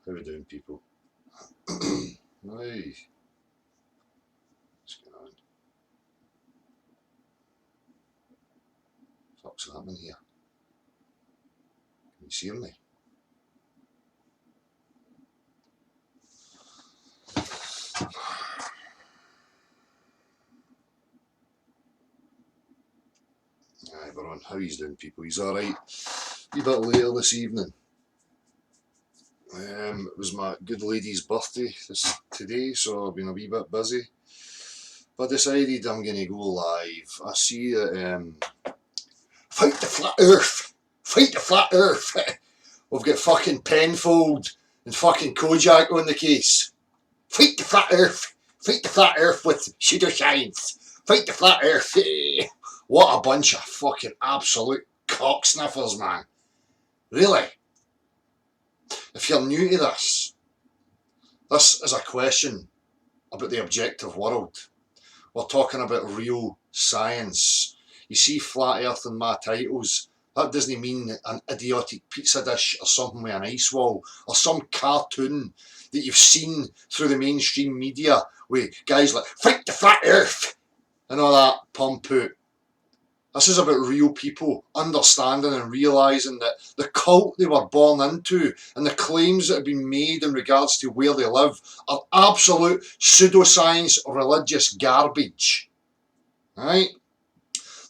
How we doing, people? Right. What's going on? What's happening here? Can you see me? Aye, we're on. How he's doing, people? He's alright. A bit later this evening. It was my good lady's birthday today, so I've been a wee bit busy. But I decided I'm going to go live. I see that Fight the Flat Earth! Fight the Flat Earth! We've got fucking Penfold and fucking Kojak on the case. Fight the Flat Earth! Fight the Flat Earth with pseudoscience! Fight the Flat Earth! What a bunch of fucking absolute cocksniffers, man. Really? If you're new to this is a question about the objective world. We're talking about real science. You see Flat Earth in my titles. That doesn't mean an idiotic pizza dish or something with an ice wall or some cartoon that you've seen through the mainstream media with guys like Fight the Flat Earth and all that pump out. This is about real people understanding and realising that the cult they were born into and the claims that have been made in regards to where they live are absolute pseudoscience religious garbage. Right?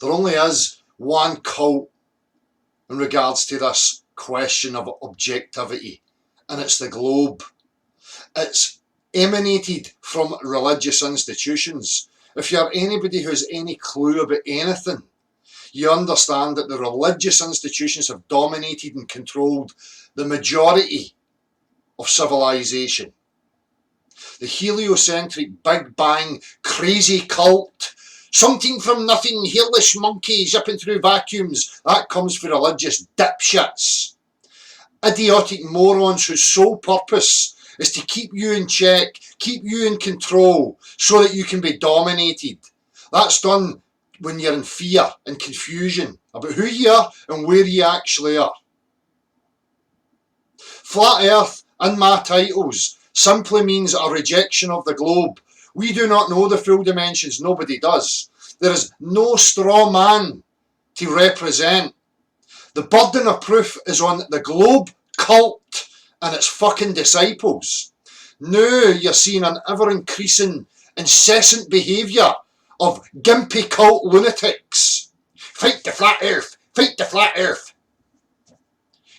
There only is one cult in regards to this question of objectivity, and it's the globe. It's emanated from religious institutions. If you're anybody who has any clue about anything, you understand that the religious institutions have dominated and controlled the majority of civilization. The heliocentric Big Bang crazy cult, something from nothing, hairless monkey zipping through vacuums, that comes from religious dipshits. Idiotic morons whose sole purpose is to keep you in check, keep you in control, so that you can be dominated. That's done when you're in fear and confusion about who you are and where you actually are. Flat Earth in my titles simply means a rejection of the globe. We do not know the full dimensions, nobody does. There is no straw man to represent. The burden of proof is on the globe cult and its fucking disciples. Now you're seeing an ever-increasing, incessant behaviour of gimpy cult lunatics. Fight the Flat Earth! Fight the Flat Earth!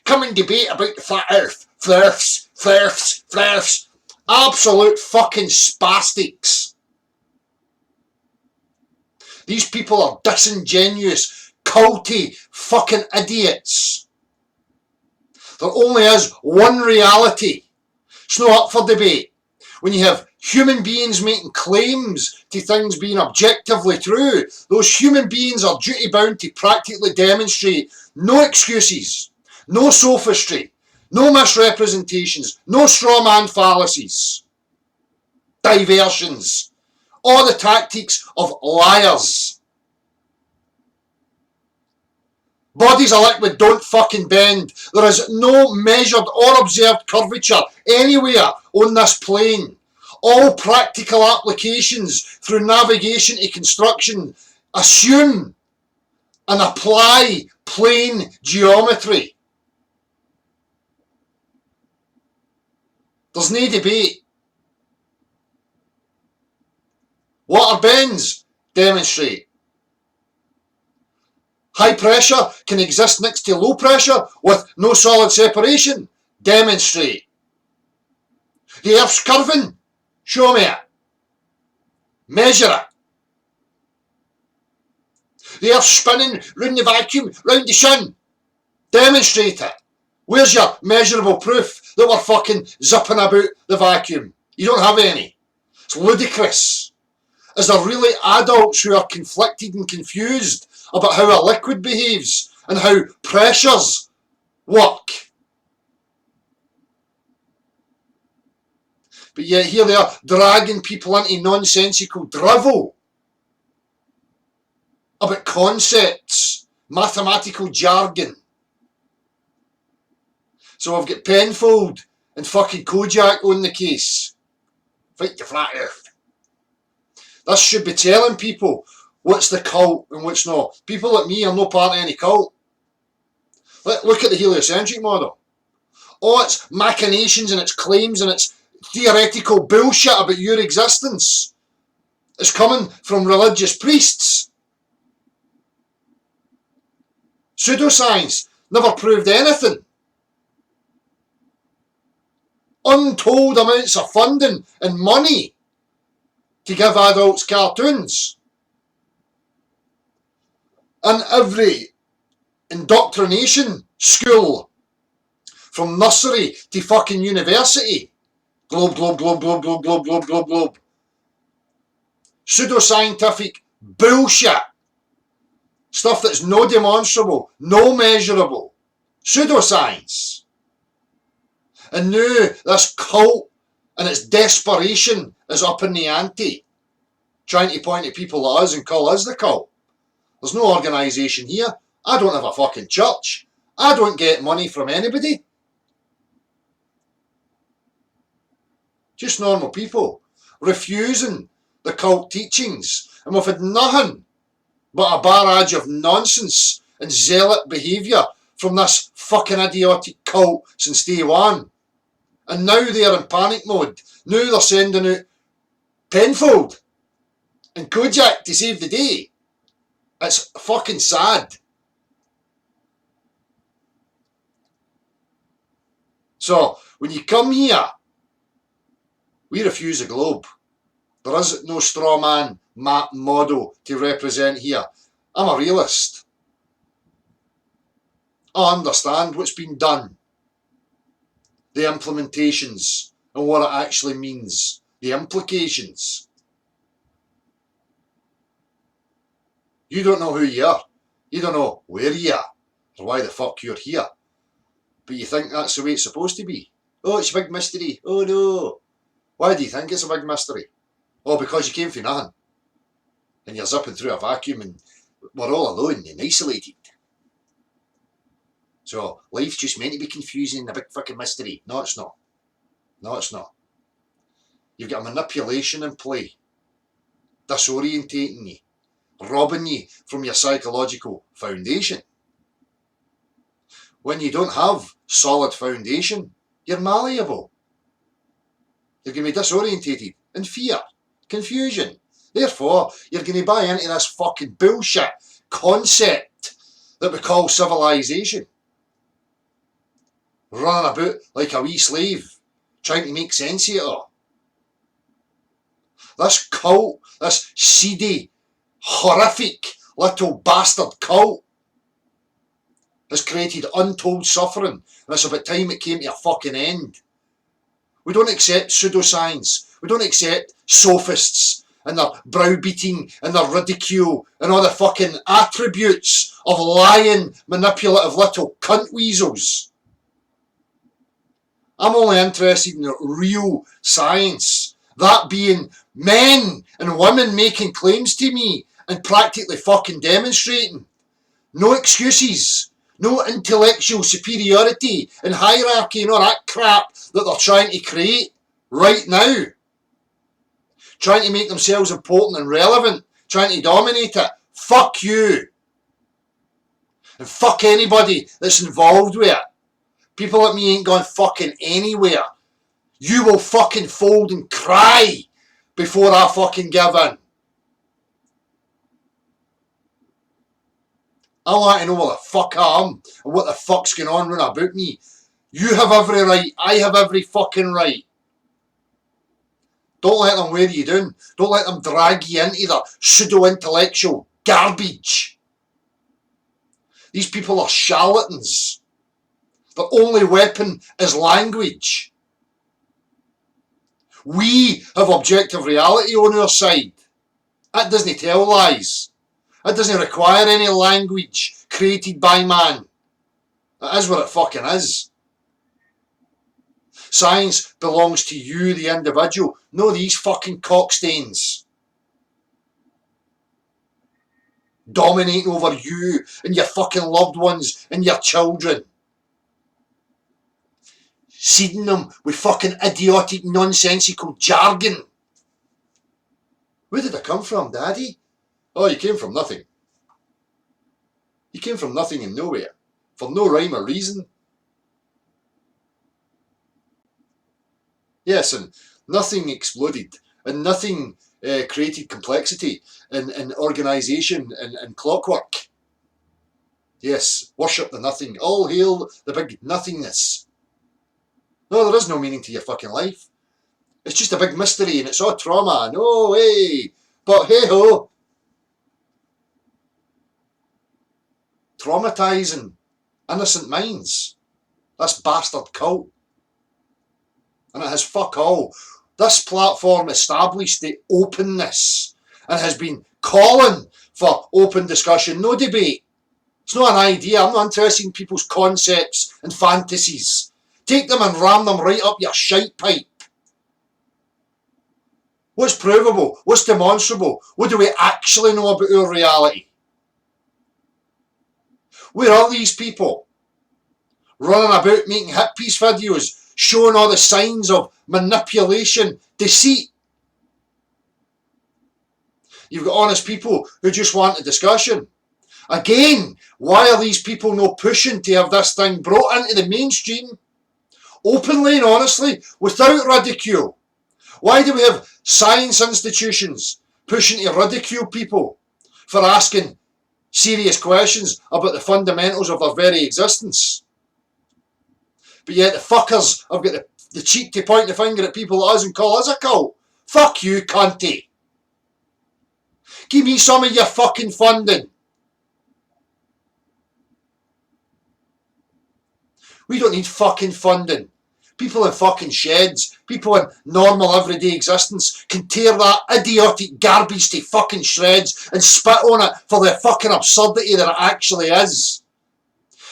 Come and debate about the Flat Earth. Flirfs, flirfs, flirfs. Absolute fucking spastics. These people are disingenuous, culty fucking idiots. There only is one reality. It's not up for debate. When you have human beings making claims to things being objectively true, those human beings are duty bound to practically demonstrate no excuses, no sophistry, no misrepresentations, no straw man fallacies, diversions, or the tactics of liars. Bodies of liquid don't fucking bend. There is no measured or observed curvature anywhere on this plane. All practical applications through navigation to construction assume and apply plane geometry. There's no debate. Water bends, demonstrate. High pressure can exist next to low pressure with no solid separation, demonstrate. The Earth's curving, show me it. Measure it. The Earth's spinning round the vacuum, round the sun, demonstrate it. Where's your measurable proof that we're fucking zipping about the vacuum? You don't have any. It's ludicrous. Is there really adults who are conflicted and confused about how a liquid behaves and how pressures work? But yet here they are dragging people into nonsensical drivel about concepts, mathematical jargon. So I've got Penfold and fucking Kojak on the case. Fight the flat earth. This should be telling people what's the cult and what's not. People like me are no part of any cult. Look at the heliocentric model. All its machinations and its claims and its theoretical bullshit about your existence is coming from religious priests. Pseudoscience never proved anything. Untold amounts of funding and money to give adults cartoons. And every indoctrination school, from nursery to fucking university, globe, globe, globe, globe, globe, globe, globe, globe, globe. Pseudoscientific bullshit. Stuff that's no demonstrable, no measurable. Pseudoscience. And now this cult and its desperation is up in the ante, trying to point at people like us and call us the cult. There's no organisation here. I don't have a fucking church. I don't get money from anybody. Just normal people refusing the cult teachings. And we've had nothing but a barrage of nonsense and zealot behaviour from this fucking idiotic cult since day one. And now they're in panic mode. Now they're sending out Penfold and Kojak to save the day. It's fucking sad. So, when you come here, we refuse a globe. There is no straw man map model to represent here. I'm a realist. I understand what's been done. The implementations and what it actually means. The implications. You don't know who you are. You don't know where you are or why the fuck you're here. But you think that's the way it's supposed to be. Oh, it's a big mystery. Oh no. Why do you think it's a big mystery? Oh, because you came from nothing. And you're zipping through a vacuum and we're all alone and isolated. So, life's just meant to be confusing and a big fucking mystery. No, it's not. No, it's not. You've got a manipulation in play. Disorientating you. Robbing you from your psychological foundation. When you don't have solid foundation, you're malleable. You're going to be disorientated in fear, confusion. Therefore, you're going to buy into this fucking bullshit concept that we call civilization. Running about like a wee slave, trying to make sense of it all. This cult, this seedy, horrific little bastard cult has created untold suffering, and it's about time it came to a fucking end. We don't accept pseudoscience. We don't accept sophists and their browbeating and their ridicule and all the fucking attributes of lying, manipulative little cunt weasels. I'm only interested in real science. That being men and women making claims to me and practically fucking demonstrating. No excuses. No intellectual superiority and hierarchy and all that crap that they're trying to create right now. Trying to make themselves important and relevant. Trying to dominate it. Fuck you. And fuck anybody that's involved with it. People like me ain't going fucking anywhere. You will fucking fold and cry before I fucking give in. I like to know what the fuck I am and what the fuck's going on round about me. You have every right. I have every fucking right. Don't let them wear you down. Don't let them drag you into their pseudo-intellectual garbage. These people are charlatans. Their only weapon is language. We have objective reality on our side. That doesn't tell lies. That doesn't require any language created by man. That is what it fucking is. Science belongs to you, the individual, not these fucking cockstains. Dominating over you and your fucking loved ones and your children. seeding them with fucking idiotic, nonsensical jargon. Where did I come from, Daddy? Oh, you came from nothing. You came from nothing and nowhere, for no rhyme or reason. Yes, and nothing exploded, and nothing created complexity and organisation and clockwork. Yes, worship the nothing. All hail the big nothingness. No, there is no meaning to your fucking life. It's just a big mystery and it's all trauma. No way. But hey ho. Traumatising innocent minds. This bastard cult. And it has fuck all. This platform established the openness and has been calling for open discussion, no debate. It's not an idea. I'm not interested in people's concepts and fantasies. Take them and ram them right up your shite pipe. What's provable? What's demonstrable? What do we actually know about our reality? Where are these people? Running about making hit piece videos, showing all the signs of manipulation, deceit. You've got honest people who just want a discussion. Again, why are these people not pushing to have this thing brought into the mainstream? Openly and honestly, without ridicule. Why do we have science institutions pushing to ridicule people for asking serious questions about the fundamentals of their very existence? But yet the fuckers have got the cheek to point the finger at people like us and call us a cult. Fuck you, cunty. Give me some of your fucking funding. We don't need fucking funding. People in fucking sheds, people in normal everyday existence can tear that idiotic garbage to fucking shreds and spit on it for the fucking absurdity that it actually is.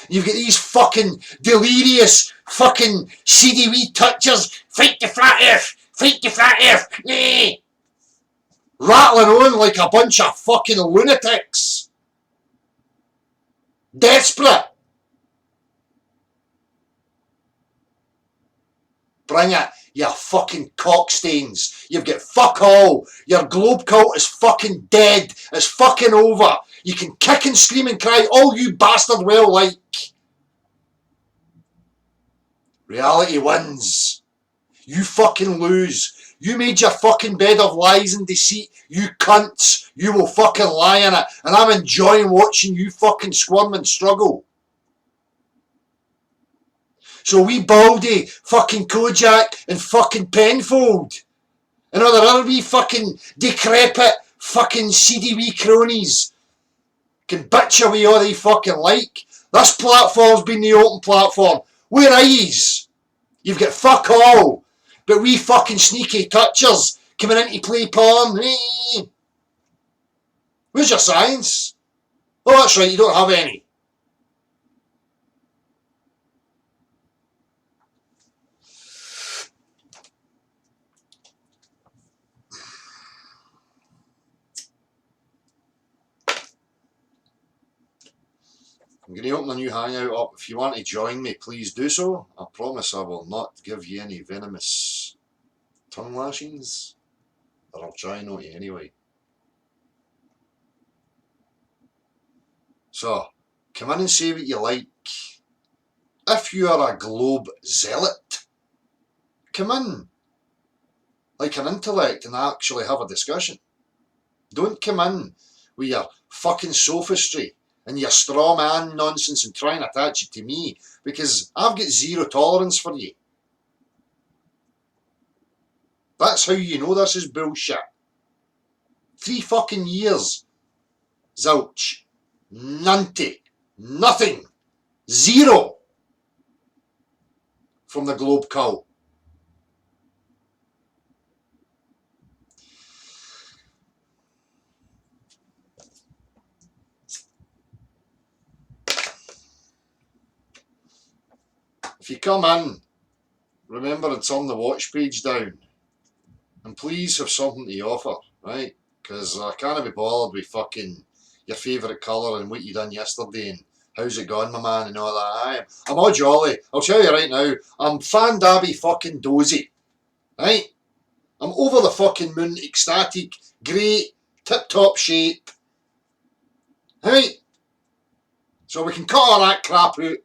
You've got these fucking delirious fucking seedy wee touchers, fight the flat earth, fight the flat earth, rattling on like a bunch of fucking lunatics. Desperate. Bring it, you fucking cockstains. You've got fuck all. Your globe cult is fucking dead. It's fucking over. You can kick and scream and cry all you bastard well like. Reality wins. You fucking lose. You made your fucking bed of lies and deceit. You cunts. You will fucking lie in it. And I'm enjoying watching you fucking squirm and struggle. So we Baldy, fucking Kojak and fucking Penfold and all the other wee fucking decrepit fucking seedy wee cronies can bitch away all they fucking like. This platform's been the open platform. Where are yous? You've got fuck all. But we fucking sneaky touchers coming in to play porn. Where's your science? Oh, that's right, you don't have any. I'm going to open a new hangout up. If you want to join me, please do so. I promise I will not give you any venomous tongue lashings. Or I'll try not to anyway. So, come in and say what you like. If you are a globe zealot, come in like an intellect and actually have a discussion. Don't come in with your fucking sophistry and your straw man nonsense and try and attach it to me, because I've got zero tolerance for you. That's how you know this is bullshit. 3 fucking years. Zilch. Nunty. Nothing. Zero. From the globe cult. If you come in, remember to turn the watch page down. And please have something to offer, right? Because I can't be bothered with fucking your favourite colour and what you done yesterday and How's it going, my man, and all that. I'm all jolly. I'll tell you right now, I'm fan dabby fucking dozy. Right? I'm over the fucking moon, ecstatic, great, tip-top shape. Right? So we can cut all that crap out.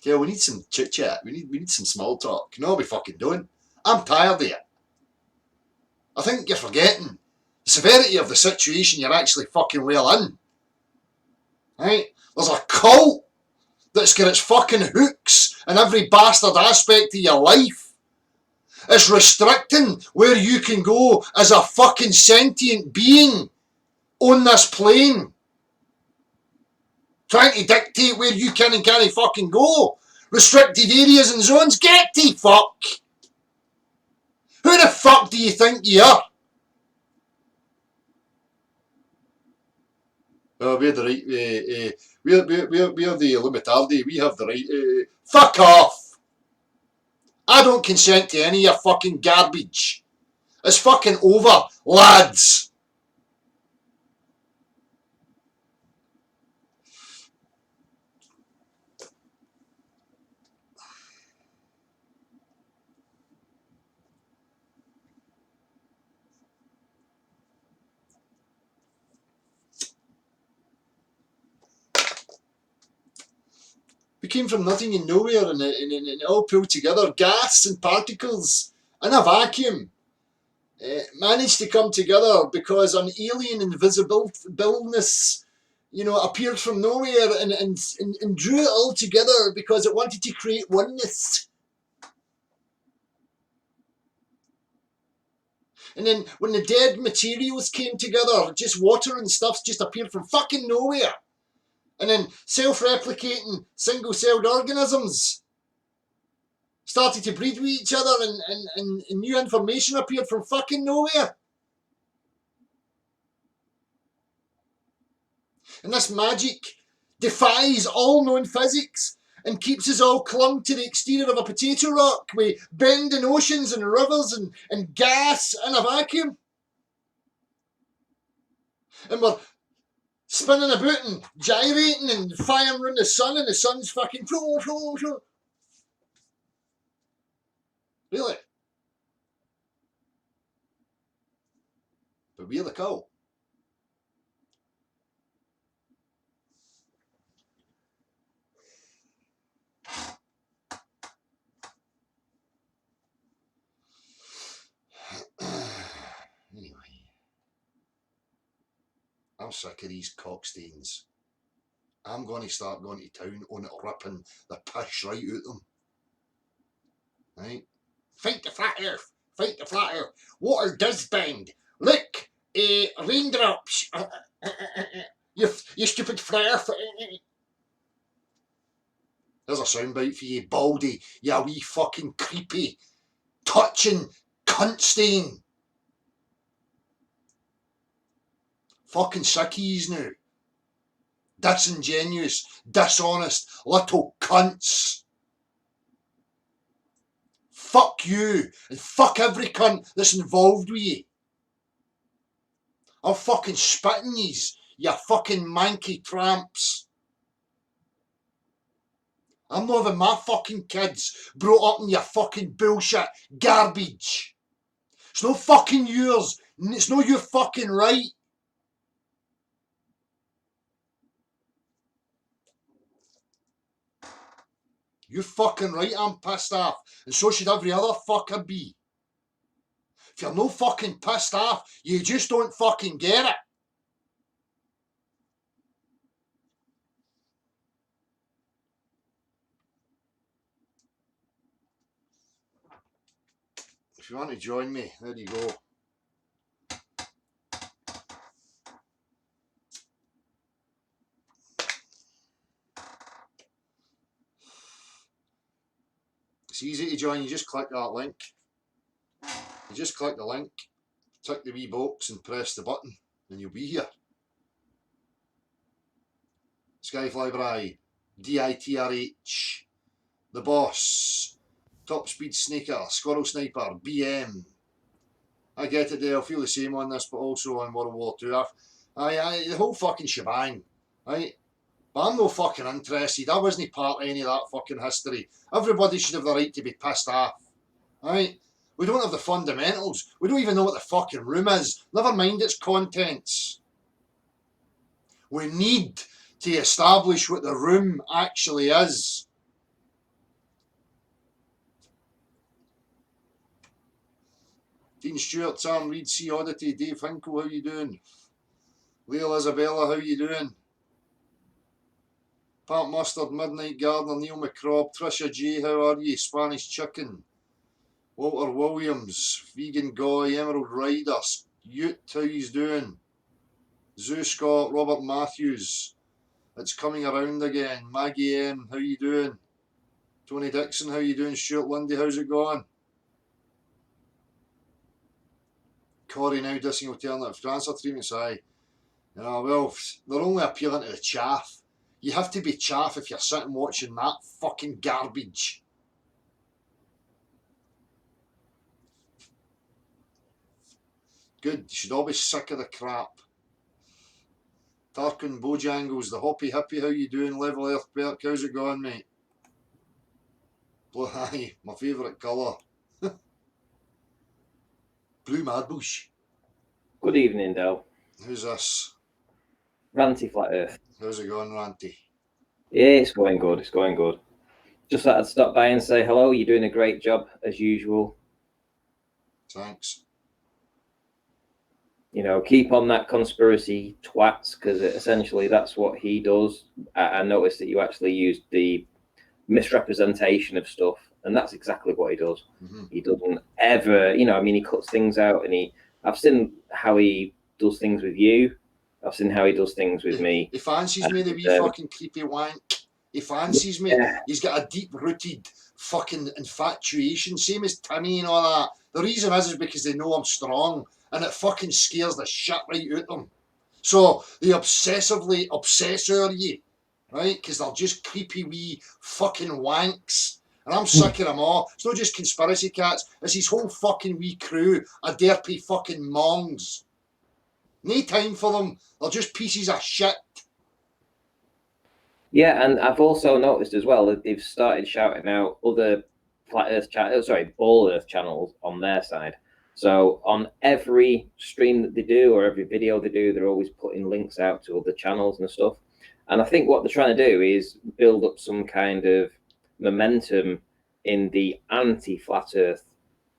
Yeah, we need some chit-chat. We need some small talk. You know what we fucking doing? I'm tired of it. I think you're forgetting the severity of the situation you're actually fucking well in. Right? There's a cult that's got its fucking hooks in every bastard aspect of your life. It's restricting where you can go as a fucking sentient being on this plane. Trying to dictate where you can and can't fucking go. Restricted areas and zones. Get the fuck. Who the fuck do you think you are? We're the right. We're the Illuminati. We have the right. Fuck off! I don't consent to any of your fucking garbage. It's fucking over, lads. We came from nothing and nowhere, and it all pulled together. Gas and particles in a vacuum managed to come together because an alien invisibleness, appeared from nowhere and drew it all together because it wanted to create oneness. And then when the dead materials came together, just water and stuff just appeared from fucking nowhere. And then self-replicating single-celled organisms started to breed with each other, and new information appeared from fucking nowhere. And this magic defies all known physics and keeps us all clung to the exterior of a potato rock with bending oceans and rivers and gas in a vacuum. And we're spinning about and gyrating and firing around the sun, and the sun's fucking flow. Really? But we're the cult. Anyway, I'm sick of these cockstains. I'm going to start going to town on it, ripping the piss right out them. Right? Fight the flat earth. Fight the flat earth. Water does bend. Look, raindrops. You stupid flat earth. There's a soundbite for you, Baldy. You wee fucking creepy, touching cunt stain. Fucking sickies now. Disingenuous, dishonest, little cunts. Fuck you, and fuck every cunt that's involved with you. I'm fucking spitting yous, you fucking manky tramps. I'm not having my fucking kids brought up in your fucking bullshit garbage. It's no fucking yours. It's no your fucking right. You're fucking right, I'm pissed off. And so should every other fucker be. If you're no fucking pissed off, you just don't fucking get it. If you want to join me, there you go. It's easy to join, you just click that link. You just click the link, tick the wee box and press the button, and you'll be here. Skyfly DITRH, The Boss, Top Speed Sneaker, Squirrel Sniper, BM. I get it there, I feel the same on this, but also on World War II. The whole fucking shebang, right? But I'm no fucking interested. I wasn't part of any of that fucking history. Everybody should have the right to be pissed off, right? We don't have the fundamentals. We don't even know what the fucking room is. Never mind its contents. We need to establish what the room actually is. Dean Stewart, Sam Reid, C Oddity, Dave Hinkle, how you doing? Leah Isabella, how you doing? Pat Mustard, Midnight Gardener, Neil McCrobb, Trisha J, how are you? Spanish Chicken, Walter Williams, Vegan Guy, Emerald Rider, Ute, how you doing? Zoo Scott, Robert Matthews, it's coming around again. Maggie M, how you doing? Tony Dixon, how you doing? Stuart Lundy, how's it going? Corey now dissing alternative cancer treatments, aye. Well, they're only appealing to the chaff. You have to be chaff if you're sitting watching that fucking garbage. Good, you should all be sick of the crap. Tarkin Bojangles, the Hoppy Hippie, how you doing? Level Earth Berk, how's it going, mate? Blue, aye, my favourite colour. Blue Madbush. Good evening, Del. Who's this? Ranty Flat Earth. How's it going, Ranty? Yeah, it's going good. It's going good. Just thought I'd stop by and say hello. You're doing a great job, as usual. Thanks. You know, keep on that conspiracy twats, because essentially that's what he does. I noticed that you actually used the misrepresentation of stuff, and that's exactly what he does. Mm-hmm. He doesn't ever, you know, I mean, he cuts things out, and I've seen how he does things with you. I've seen how he does things with me. He fancies me, the wee fucking creepy wank. He fancies me. Yeah. He's got a deep-rooted fucking infatuation, same as Timmy and all that. The reason is because they know I'm strong, and it fucking scares the shit right out of them. So they obsessively obsessor you, right? Because they're just creepy wee fucking wanks. And I'm sick of them all. It's not just conspiracy cats, it's his whole fucking wee crew of derpy fucking mongs. No time for them. They're just pieces of shit. Yeah, and I've also noticed as well that they've started shouting out other Flat Earth Ball Earth channels on their side. So on every stream that they do or every video they do, they're always putting links out to other channels and stuff. And I think what they're trying to do is build up some kind of momentum in the anti-Flat Earth.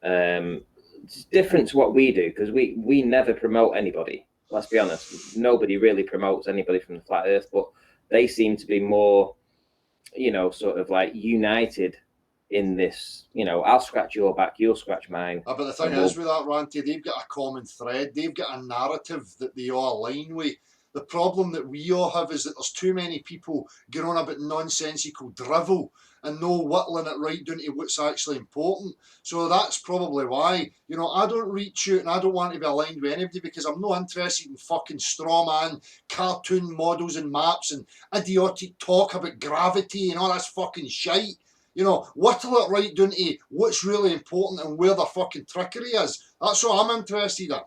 It's different to what we do, because we never promote anybody. Let's be honest. Nobody really promotes anybody from the Flat Earth, but they seem to be more, you know, sort of like united in this, you know, I'll scratch your back, you'll scratch mine. But the thing is with that, Ranty, they've got a common thread. They've got a narrative that they all align with. The problem that we all have is that there's too many people going on about nonsensical drivel and no whittling it right down to what's actually important. So that's probably why, you know, I don't reach out and I don't want to be aligned with anybody, because I'm not interested in fucking straw man, cartoon models and maps and idiotic talk about gravity and all this fucking shite. You know, whittle it right down to what's really important and where the fucking trickery is. That's what I'm interested in.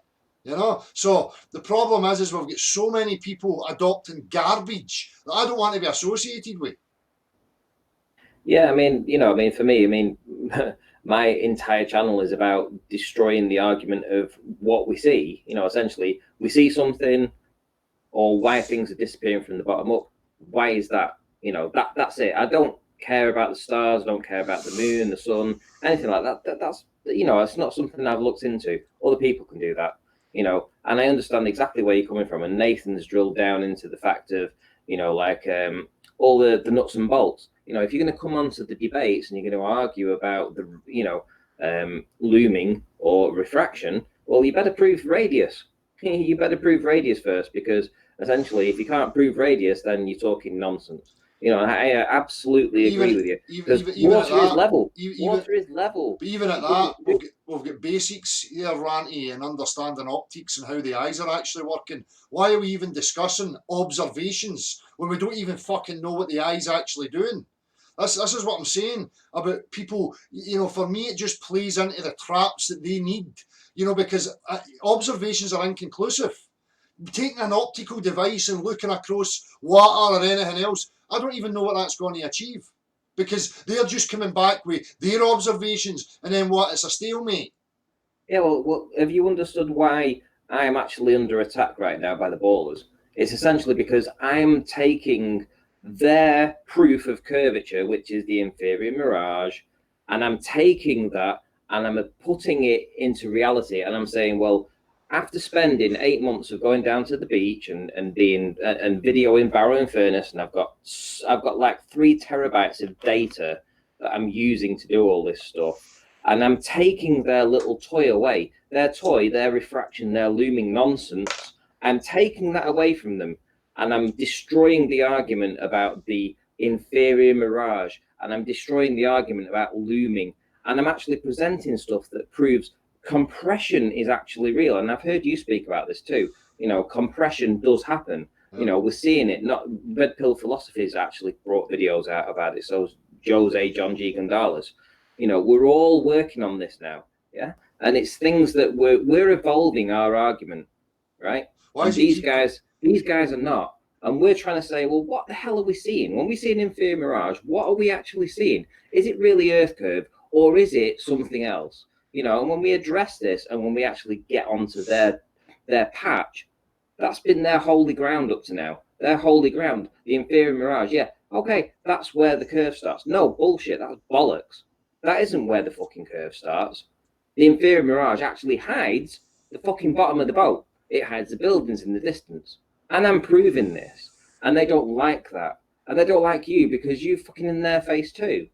You know, so the problem is we've got so many people adopting garbage that I don't want to be associated with. Yeah, I mean, you know, I mean, for me, I mean, my entire channel is about destroying the argument of what we see. You know, essentially, we see something, or why things are disappearing from the bottom up. Why is that? You know, that's it. I don't care about the stars. I don't care about the moon, the sun, anything like that. That's, you know, it's not something I've looked into. Other people can do that. You know, and I understand exactly where you're coming from. And Nathan's drilled down into the fact of, you know, like all the nuts and bolts. You know, if you're going to come onto the debates and you're going to argue about the, you know, looming or refraction, well, you better prove radius. You better prove radius first, because essentially, if you can't prove radius, then you're talking nonsense. You know, I absolutely agree with you. Because water is level. Water is level. But even at that, we've got basics here, Ranty, and understanding optics and how the eyes are actually working. Why are we even discussing observations when we don't even fucking know what the eye's actually doing? This is what I'm saying about people. You know, for me, it just plays into the traps that they need. You know, because observations are inconclusive. taking an optical device and looking across water or anything else, I don't even know what that's going to achieve. Because they're just coming back with their observations, and then what? It's a stalemate. Yeah, well, have you understood why I am actually under attack right now by the ballers? It's essentially because I'm taking their proof of curvature, which is the inferior mirage, and I'm taking that and I'm putting it into reality. And I'm saying, well, after spending 8 months of going down to the beach and being and videoing Barrow and Furnace, and I've got like 3 terabytes of data that I'm using to do all this stuff. And I'm taking their little toy away, their toy, their refraction, their looming nonsense. I'm taking that away from them, and I'm destroying the argument about the inferior mirage, and I'm destroying the argument about looming, and I'm actually presenting stuff that proves compression is actually real. And I've heard you speak about this too. Compression does happen. We're seeing it. Not Red Pill Philosophy's actually brought videos out about it. So Jose John G. Gonzalez. We're all working on this now, yeah, and it's things that we're evolving our argument, right? Why and these guys are not, and we're trying to say, well, what the hell are we seeing when we see an inferior mirage? What are we actually seeing? Is it really Earth curve, or is it something else? And when we address this, and when we actually get onto their patch, that's been their holy ground up to now. Their holy ground, the inferior mirage. Yeah, okay, that's where the curve starts. No bullshit, that's bollocks. That isn't where the fucking curve starts. The inferior mirage actually hides the fucking bottom of the boat. It hides the buildings in the distance. And I'm proving this. And they don't like that. And they don't like you because you fucking in their face too.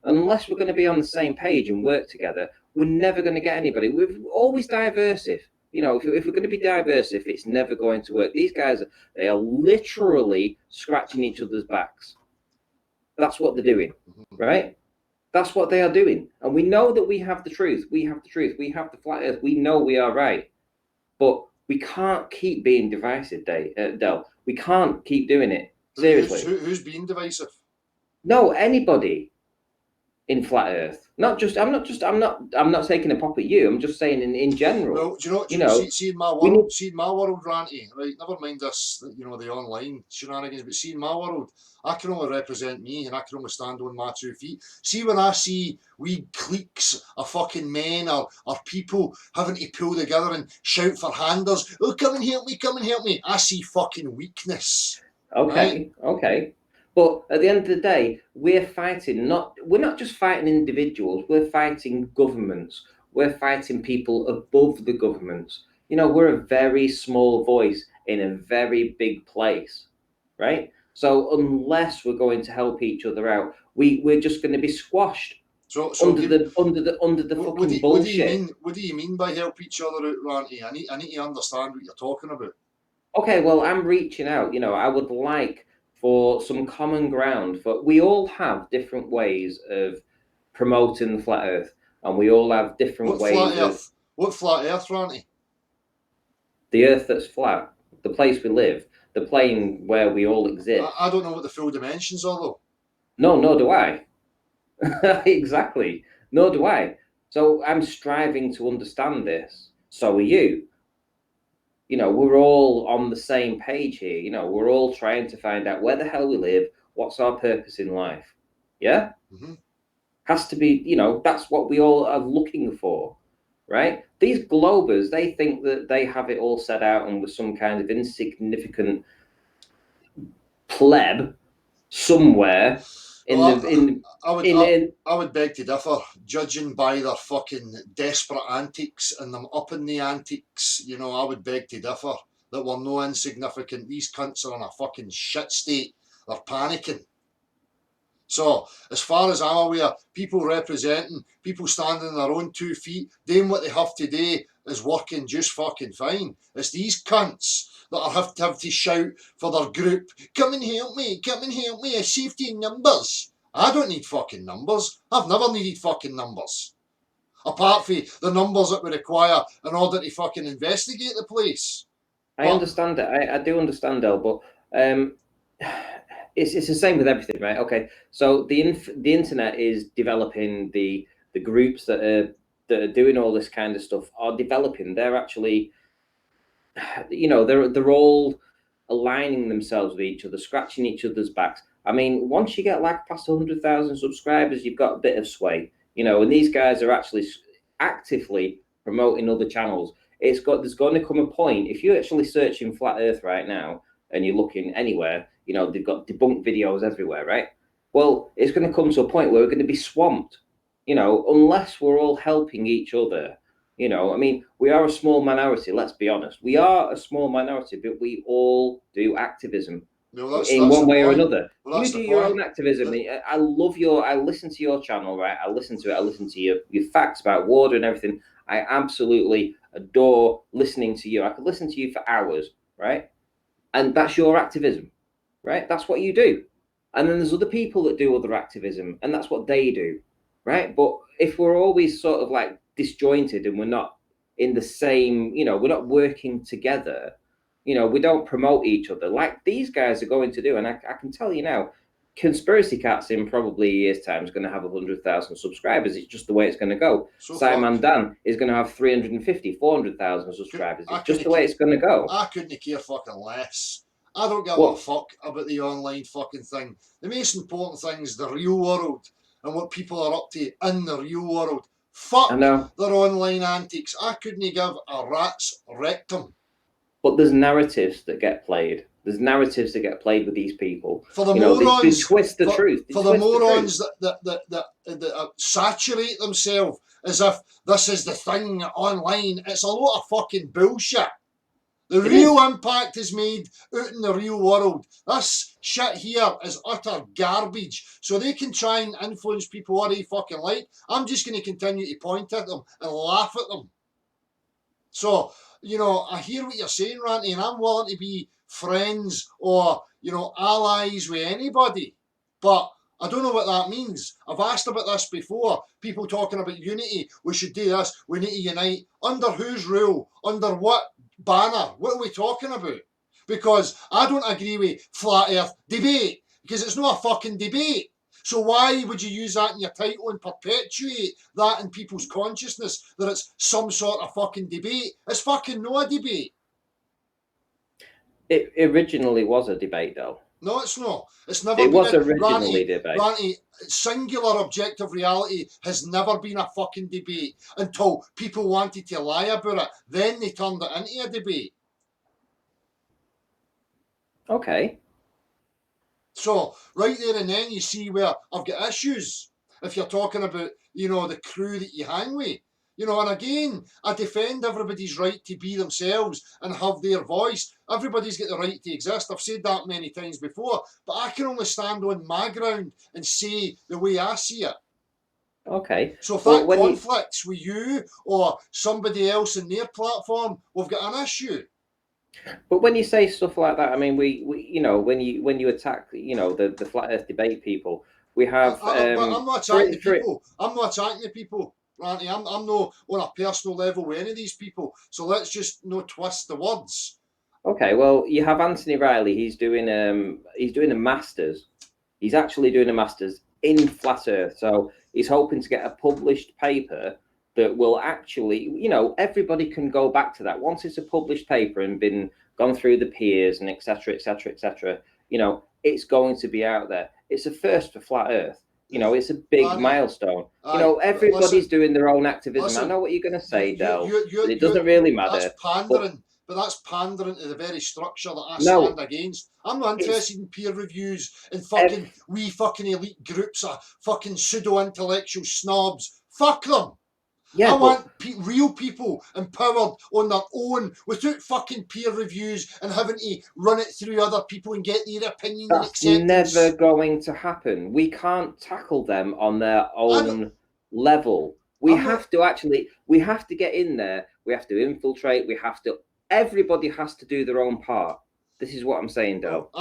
Unless we're going to be on the same page and work together, we're never going to get anybody. We're always diversive. If we're going to be diversive, it's never going to work. These guys, they are literally scratching each other's backs. That's what they're doing, right? That's what they are doing. And we know that we have the truth. We have the truth. We have the flat earth. We know we are right. But we can't keep being divisive, Del. We can't keep doing it. Seriously. Who's being divisive? No, anybody in flat earth. I'm not taking a pop at you. I'm just saying in general. Well, do you know, see in my world, Ranty, right? Never mind this, the online shenanigans, but see in my world, I can only represent me, and I can only stand on my 2 feet. See, when I see wee cliques of fucking men or people having to pull together and shout for handers, oh, come and help me, I see fucking weakness. Okay, right? Okay. But at the end of the day, we're not just fighting individuals, we're fighting governments. We're fighting people above the governments. We're a very small voice in a very big place, right? So unless we're going to help each other out, we're just going to be squashed under the fucking bullshit. What do you mean by help each other out, Ranty? I need to understand what you're talking about. Okay, well, I'm reaching out. I would like for some common ground. For we all have different ways of promoting the flat Earth, and we all have different ways. What flat Earth, Ranty? The Earth that's flat, the place we live, the plane where we all exist. I don't know what the full dimensions are, though. No, nor do I. Exactly. Nor do I. So I'm striving to understand this. So are you. We're all on the same page here. We're all trying to find out where the hell we live, what's our purpose in life. Yeah? Mm-hmm. Has to be, that's what we all are looking for, right? These globers, they think that they have it all set out and with some kind of insignificant pleb somewhere I would beg to differ, judging by their fucking desperate antics and them upping the antics. I would beg to differ that we're no insignificant. These cunts are in a fucking shit state. They're panicking. So, as far as I'm aware, people representing, people standing on their own 2 feet, doing what they have to do is working just fucking fine. It's these cunts that have to shout for their group, come and help me, it's safety in numbers. I don't need fucking numbers. I've never needed fucking numbers. Apart from the numbers that we require in order to fucking investigate the place. I understand it. I do understand, El, but it's the same with everything, right? Okay, so the internet is developing, the groups that are doing all this kind of stuff are developing. They're actually they're all aligning themselves with each other, scratching each other's backs. I mean, once you get like past 100,000 subscribers, you've got a bit of sway, and these guys are actually actively promoting other channels. There's going to come a point, if you're actually searching Flat Earth right now and you're looking anywhere, they've got debunked videos everywhere, right? Well, it's going to come to a point where we're going to be swamped, unless we're all helping each other. I mean, we are a small minority, let's be honest. We are a small minority, but we all do activism in one way or another. Well, you do your own activism. I listen to your channel, right? I listen to your facts about water and everything. I absolutely adore listening to you. I could listen to you for hours, right? And that's your activism, right? That's what you do. And then there's other people that do other activism, and that's what they do, right? But if we're always sort of like disjointed and we're not in the same, we're not working together, we don't promote each other like these guys are going to do. And I can tell you now, Conspiracy Cats in probably a year's time is going to have 100,000 subscribers. It's just the way it's going to go. Simon Dan is going to have 350, 400,000 subscribers. It's just the way it's going to go. I couldn't care fucking less. I don't give a fuck about the online fucking thing. The most important thing is the real world and what people are up to in the real world. Fuck their online antics. I couldn't give a rat's rectum. But there's narratives that get played. There's narratives that get played with these people. For the morons, they twist the truth. For the morons that saturate themselves as if this is the thing online, it's a lot of fucking bullshit. The real impact is made out in the real world. This shit here is utter garbage. So they can try and influence people what they fucking like. I'm just going to continue to point at them and laugh at them. So, I hear what you're saying, Ranty, and I'm willing to be friends or, allies with anybody. But I don't know what that means. I've asked about this before. People talking about unity. We should do this. We need to unite. Under whose rule? Under what banner? What are we talking about? Because I don't agree with flat earth debate, because it's not a fucking debate. So why would you use that in your title and perpetuate that in people's consciousness that it's some sort of fucking debate? It's fucking no debate. It originally was a debate, though. No, it's not. It's never been. It was Ranty, originally a debate. Ranty, singular objective reality has never been a fucking debate until people wanted to lie about it. Then they turned it into a debate. Okay. So, right there and then you see where I've got issues. If you're talking about, the crew that you hang with. And again, I defend everybody's right to be themselves and have their voice. Everybody's got the right to exist. I've said that many times before. But I can only stand on my ground and say the way I see it. Okay. So if that conflicts with you or somebody else in their platform, we've got an issue. But when you say stuff like that, I mean, we when you attack, the flat Earth debate people, we have. I'm not attacking the people. I'm not attacking the people, Ranty. I'm not on a personal level with any of these people. So let's just not twist the words. Okay, well, you have Anthony Riley. He's doing a master's. He's actually doing a master's in flat Earth. So he's hoping to get a published paper that will actually, everybody can go back to that once it's a published paper and gone through the peers and etc. It's going to be out there. It's a first for flat Earth. It's a big milestone. Everybody's doing their own activism. Listen, I know what you're going to say, Del. It doesn't really matter. That's pandering, but that's pandering to the very structure that I stand against. I'm not interested in peer reviews and fucking fucking elite groups of fucking pseudo-intellectual snobs. Fuck them. Yeah, I want real people empowered on their own without fucking peer reviews and having to run it through other people and get their opinion and acceptance. That's never going to happen. We can't tackle them on their own level. We have to get in there. We have to infiltrate. Everybody has to do their own part. This is what I'm saying, Del.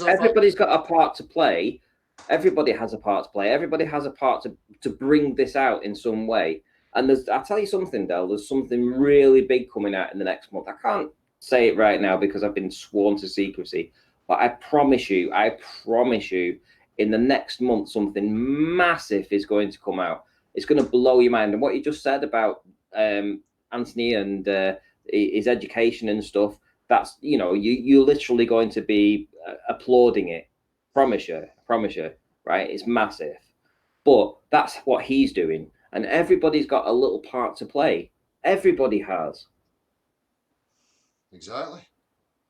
Everybody's got a part to play. Everybody has a part to play. Everybody has a part to bring this out in some way. And I'll tell you something, Del, there's something really big coming out in the next month. I can't say it right now because I've been sworn to secrecy, but I promise you, in the next month, something massive is going to come out. It's going to blow your mind. And what you just said about Anthony and his education and stuff, that's, you know, you're literally going to be applauding it. Promise you, right? It's massive. But that's what he's doing. And everybody's got a little part to play. Everybody has. Exactly.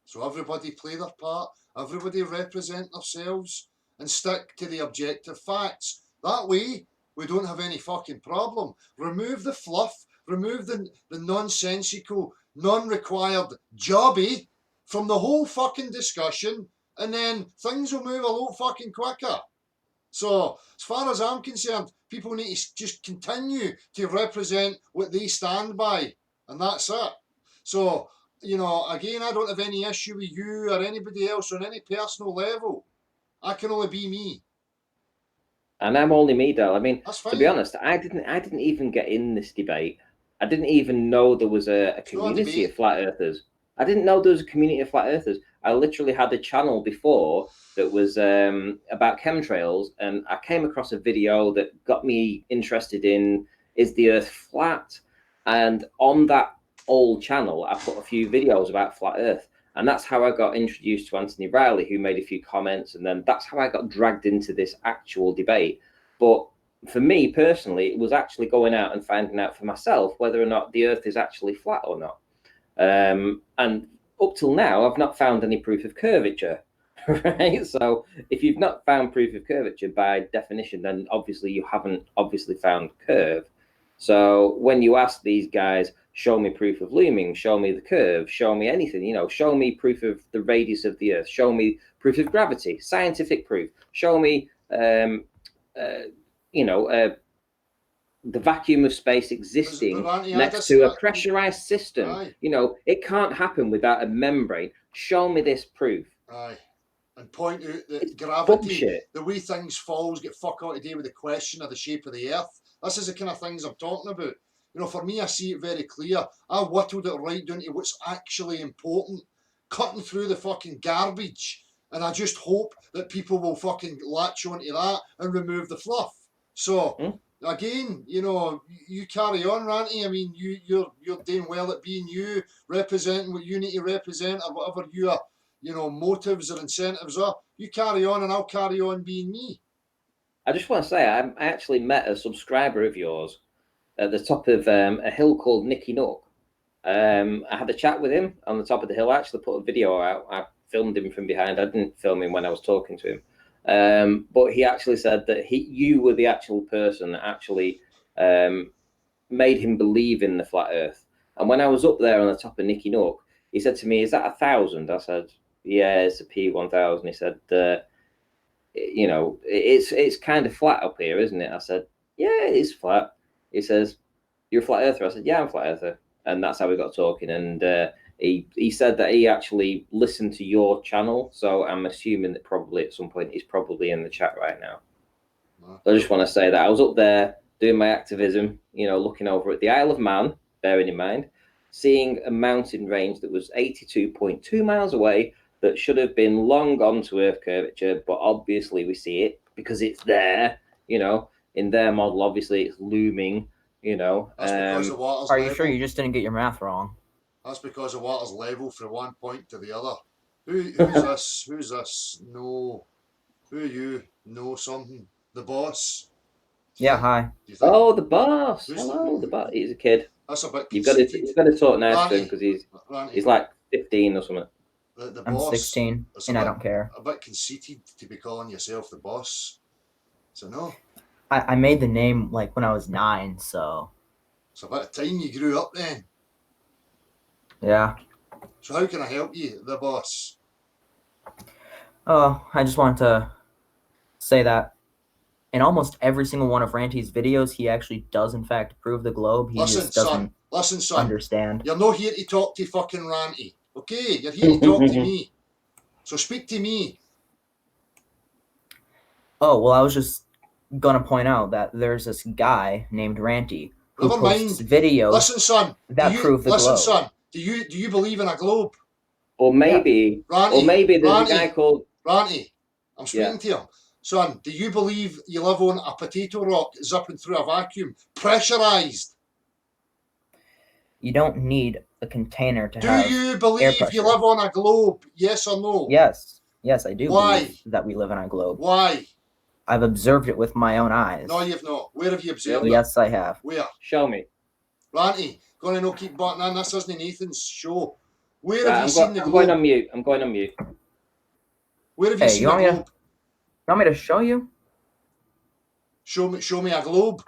So everybody play their part, everybody represent themselves and stick to the objective facts. That way, we don't have any fucking problem. Remove the fluff, remove the nonsensical, non-required jobby from the whole fucking discussion, and then things will move a lot fucking quicker. So, as far as I'm concerned, people need to just continue to represent what they stand by, and that's it. So, you know, again, I don't have any issue with you or anybody else on any personal level. I can only be me. And I'm only me, Dale. I mean, That's to fine. be honest, I didn't even get in this debate. I didn't even know there was a not a community debate. of flat earthers. I didn't know there was a community of flat earthers. I literally had a channel before that was about chemtrails, and I came across a video that got me interested in, is the Earth flat? And on that old channel, I put a few videos about flat Earth. And that's how I got introduced to Anthony Riley, who made a few comments. And then that's how I got dragged into this actual debate. But for me personally, it was actually going out and finding out for myself whether or not the Earth is actually flat or not. And up till now, I've not found any proof of curvature. Right? So if you've not found proof of curvature by definition, then obviously you haven't obviously found curve. So when you ask these guys, show me proof of looming, show me the curve, show me anything, you know, show me proof of the radius of the Earth, show me proof of gravity, scientific proof, show me, you know, the vacuum of space existing next to a pressurized system. Aye. You know, it can't happen without a membrane. Show me this proof. Aye. And point out that It's gravity, bullshit. the way things falls, get fuck all to do with the question of the shape of the Earth. This is the kind of things I'm talking about. You know, for me, I see it very clear. I whittled it right down to what's actually important, cutting through the fucking garbage. And I just hope that people will fucking latch onto that and remove the fluff. So, again, you know, you carry on, Ranty. I mean, you're doing well at being you, representing what you need to represent, or whatever your, you know, motives or incentives are. You carry on, and I'll carry on being me. I just want to say, I actually met a subscriber of yours at the top of a hill called Nicky Nook. I had a chat with him on the top of the hill. I actually put a video out. I filmed him from behind. I didn't film him when I was talking to him. But he actually said that you were the actual person that actually made him believe in the flat Earth. And when I was up there on the top of Nicky Nook, he said to me, "Is that 1,000?" I said, "Yeah, it's a P1000." He said, "You know, it's kind of flat up here, isn't it?" I said, "Yeah, it is flat." He says, "You're a flat earther?" I said, "Yeah, I'm a flat earther." And that's how we got talking. And he said that he actually listened to your channel. So I'm assuming that probably at some point he's probably in the chat right now. So I just want to say that I was up there doing my activism, you know, looking over at the Isle of Man, bearing in mind, seeing a mountain range that was 82.2 miles away that should have been long gone to Earth curvature, but obviously we see it because it's there, you know. In their model, obviously, it's looming, you know. That's because the water's Are level. you sure you just didn't get your math wrong? That's because the water's level from one point to the other. Who's this? Who's this? No. Who are you? Know something. The boss. Yeah, hi. Oh, the boss. Who's Hello, the boss. He's a kid. That's a bit You've conceited. got to talk nice to him Ranty, because he's like 15 or something. The I'm boss. 16, It's and a I bit- don't care. A bit conceited to be calling yourself the boss. So no. I made the name like when I was 9, so It's a bit of time you grew up then. yeah. So how can I help you, the boss? Oh, I just wanted to say that in almost every single one of Ranty's videos, he actually does in fact prove the globe. He Listen, just doesn't son. Listen, son. understand. You're not here to talk to fucking Ranty. Okay? You're here to talk to me. So speak to me. Oh, well, I was just gonna point out that there's this guy named Ranty who Never posts mind. videos Listen, son. that prove the globe. son. Do you believe in a globe? Or maybe, Ranty, or maybe there's Ranty, a guy called. Ranty, I'm speaking to him. Son, do you believe you live on a potato rock zipping through a vacuum, pressurized? You don't need a container to Do have you air believe pressure. you live on a globe? Yes or no? Yes, I do Why? believe that we live on a globe. Why? I've observed it with my own eyes. No, you've not. Where have you observed it? Yes, I have. Where? Show me. Ranty, gonna no keep butting in. This isn't Nathan's show. Where Right, have you seen the I'm going globe? on mute. I'm going on mute. Where have you Hey, seen you the want me to- globe? You want me to show you? Show me a globe.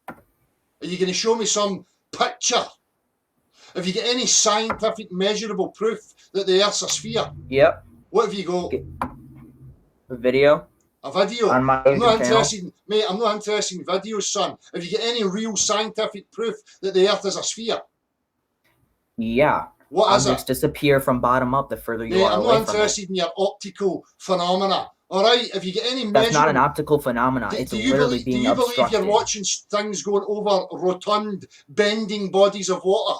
Are you going to show me some picture? Have you got any scientific measurable proof that the Earth's a sphere? Yep. What have you got? Okay. A video A video? on my I'm not YouTube channel. interested, mate. I'm not interested in videos, son. Have you got any real scientific proof that the Earth is a sphere? Yeah. What is Objects it? disappear from bottom up the further you Mate, are I'm away not from it. interested in your optical phenomena. All right? Have you got any That's not an measurable? optical phenomenon. It's Do you literally believe being you're obstructed. watching things going over rotund, bending bodies of water?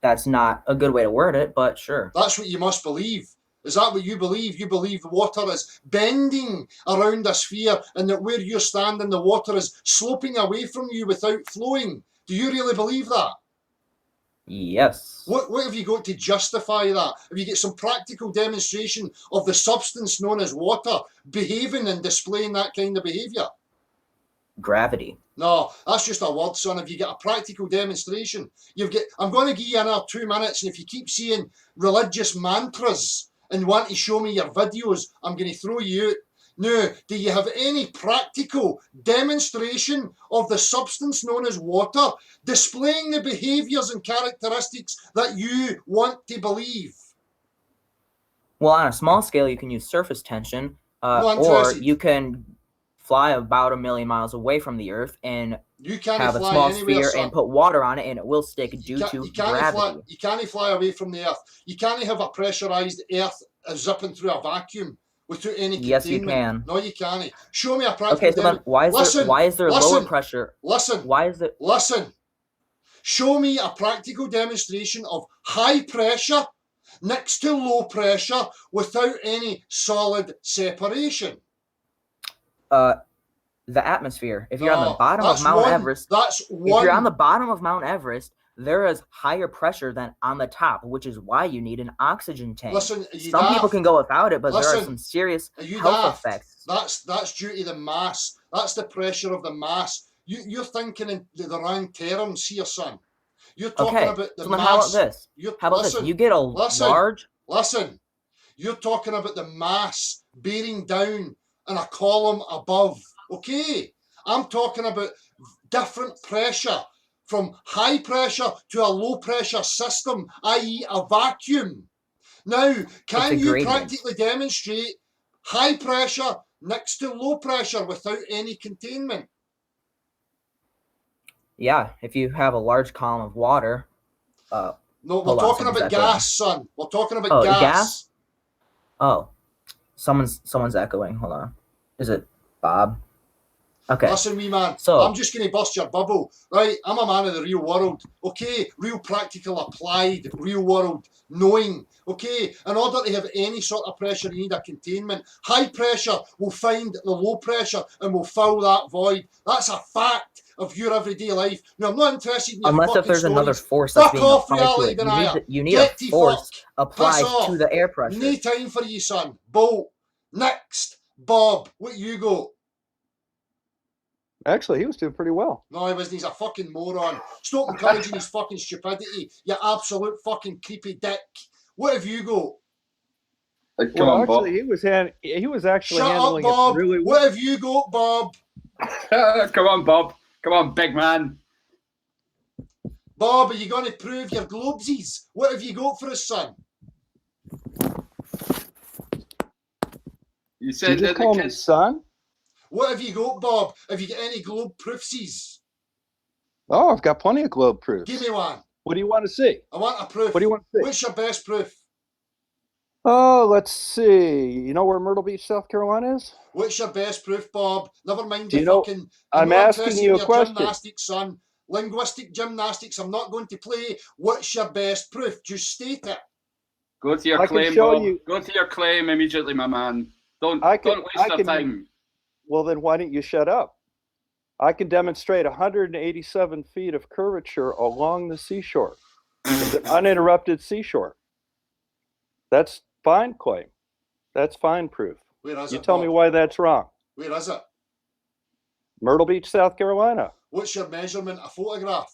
That's not a good way to word it, but sure. That's what you must believe. Is that what you believe? You believe the water is bending around a sphere and that where you're standing, the water is sloping away from you without flowing. Do you really believe that? Yes. What have you got to justify that? Have you got some practical demonstration of the substance known as water behaving and displaying that kind of behaviour? Gravity. No, that's just a word, son. If you get a practical demonstration, I'm going to give you another 2 minutes, and if you keep saying religious mantras and want to show me your videos, I'm going to throw you out. Now, do you have any practical demonstration of the substance known as water displaying the behaviours and characteristics that you want to believe? Well, on a small scale, you can use surface tension, No, or interested. you can fly about 1 million miles away from the Earth and You can't have a fly small anywhere, sphere son. and put water on it, and it will stick due to gravity. You can't fly away from the Earth. You can't have a pressurised Earth zipping through a vacuum without any containment. Yes, you can. No, you can't. Show me a practical. Okay, so then why is there lower pressure? Listen. Why is it? Listen. Show me a practical demonstration of high pressure next to low pressure without any solid separation. The atmosphere. If you're on the No, bottom of that's Mount one- Everest, That's if you're on one. the bottom of Mount Everest, there is higher pressure than on the top, which is why you need an oxygen tank. Listen, are you Some people daft? can go without it, but there Listen, are some serious Are you health daft? effects. That's due to the mass. That's the pressure of the mass. You're thinking in the wrong terms here, son. You're talking Okay, about the so mass. then how about this? How about listen, this? You get a listen. large. Listen, you're talking about the mass bearing down in a column above. Okay, I'm talking about different pressure from high pressure to a low pressure system, i.e. a vacuum. Now, can you gradient. practically demonstrate high pressure next to low pressure without any containment? Yeah, if you have a large column of water. No, we're Hold on, talking someone's about echoing. gas, son. We're talking about Oh, gas. gas? Oh, someone's echoing. Hold on. Is it Bob? Okay. Listen, wee man, So- I'm just going to bust your bubble, right? I'm a man of the real world, okay? Real practical, applied, real world, knowing, okay? In order to have any sort of pressure, you need a containment. High pressure will find the low pressure and will fill that void. That's a fact of your everyday life. Now, I'm not interested in your Unless if fucking there's stories. another force that's Fuck being off, applied to reality it. denier. You need Get a the force fuck. applied Piss off. to the air pressure. No time for you, son. Bolt. Next. Bob, what you got? Actually, he was doing pretty well. No, he wasn't. He's a fucking moron. Stop encouraging his fucking stupidity, you absolute fucking creepy dick. What have you got? Come Well, on, actually, Bob. he was actually Shut up, handling Bob. it really What well. have you got, Bob? Come on, Bob. Come on, big man. Bob, are you going to prove your globesies? What have you got for us, son? You Did said you that call the me kids. son? What have you got, Bob? Have you got any globe proofsies? Oh, I've got plenty of globe proofs. Give me one. What do you want to see? I want a proof. What do you want to see? What's your best proof? Oh, let's see. You know where Myrtle Beach, South Carolina is? What's your best proof, Bob? Never mind Do the you know- fucking... I'm not asking interested you in a your question. Gymnastics, son. Linguistic gymnastics, I'm not going to play. What's your best proof? Just state it. Go to your I can claim, show Bob. you- Go to your claim immediately, my man. Don't I can- waste I our can- time. Well, then why don't you shut up? I can demonstrate 187 feet of curvature along the seashore. It's an uninterrupted seashore. That's fine claim. That's fine proof. Where is You it, tell me Bob? why that's wrong. Where is it? Myrtle Beach, South Carolina. What's your measurement? A photograph?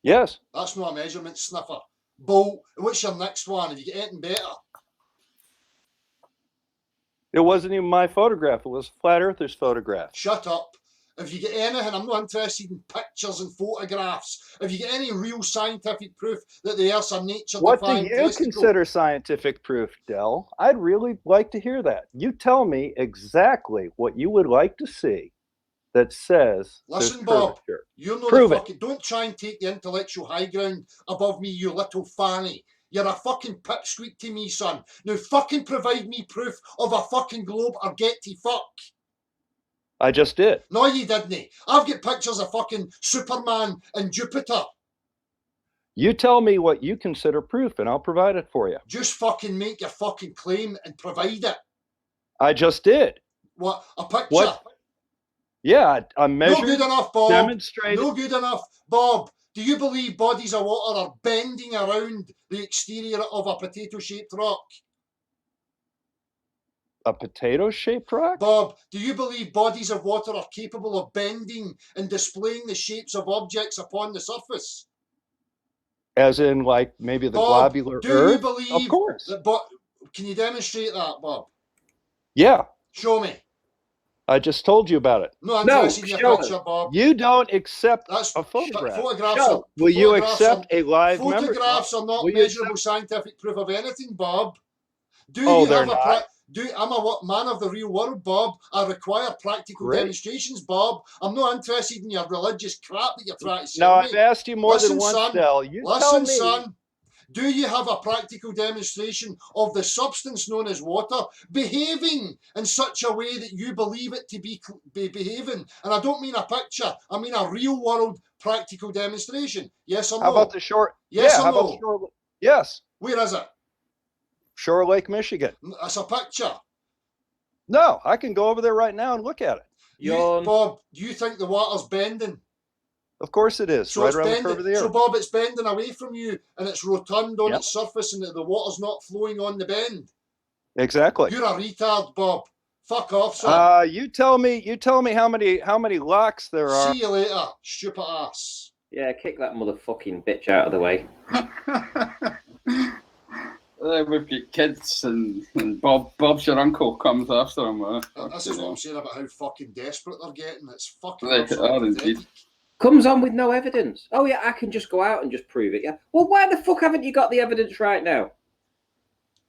Yes. That's not a measurement, sniffer. Bull. What's your next one? Have you got anything better? It wasn't even my photograph. It was Flat Earther's photograph. Shut up. If you get anything, I'm not interested in pictures and photographs. If you get any real scientific proof that the Earth's a nature-defying What do you testicle, consider scientific proof, Del? I'd really like to hear that. You tell me exactly what you would like to see that says there's Listen, Bob, curvature. you're not Prove the it. fucking. Don't try and take the intellectual high ground above me, you little fanny. You're a fucking pipsqueak to me, son. Now fucking provide me proof of a fucking globe or get to fuck. I just did. No, you didn't. I've got pictures of fucking Superman and Jupiter. You tell me what you consider proof, and I'll provide it for you. Just fucking make your fucking claim and provide it. I just did. What? A picture? What? Yeah, I No measured, good enough, Bob. demonstrated. No good enough. Bob, do you believe bodies of water are bending around the exterior of a potato-shaped rock? A potato-shaped rock? Bob, do you believe bodies of water are capable of bending and displaying the shapes of objects upon the surface? As in, like, maybe the Bob, globular do Earth? you believe Of course. that? Can you demonstrate that, Bob? Yeah, Show me. I just told you about it. No, I'm No, interested in your show picture, Bob. You don't accept That's a photograph. Photographs. Show. Are, Will you photographs accept are, a live member? Photographs are not Will you measurable scientific proof of anything, Bob. Do Oh, you they're have a not? I'm a man of the real world, Bob. I require practical Great. demonstrations, Bob. I'm not interested in your religious crap that you're trying to No, sell I've me. asked you more Listen, than once, son. Del. You tell Listen, me. son. Do you have a practical demonstration of the substance known as water behaving in such a way that you believe it to be behaving? And I don't mean a picture. I mean a real world practical demonstration. Yes or no? How about the shore? Yes yeah, or how no? about shore? Yes, Where is it? Shore Lake, Michigan. It's a picture. No, I can go over there right now and look at it. Bob, do you think the water's bending? Of course it is. So right it's around the bending. curve of the So earth. Bob, it's bending away from you, and it's rotund on Yep. its surface, and the water's not flowing on the bend. Exactly. You're a retard, Bob. Fuck off, son. You tell me how many locks there are. See you later, stupid ass. Yeah, kick that motherfucking bitch out of the way. We've got kids, and Bob's your uncle comes after him. This is what I'm saying about how fucking desperate they're getting. It's fucking They absolutely are indeed. pathetic. Comes on with no evidence. Oh yeah, I can just go out and just prove it. Yeah. Well, why the fuck haven't you got the evidence right now?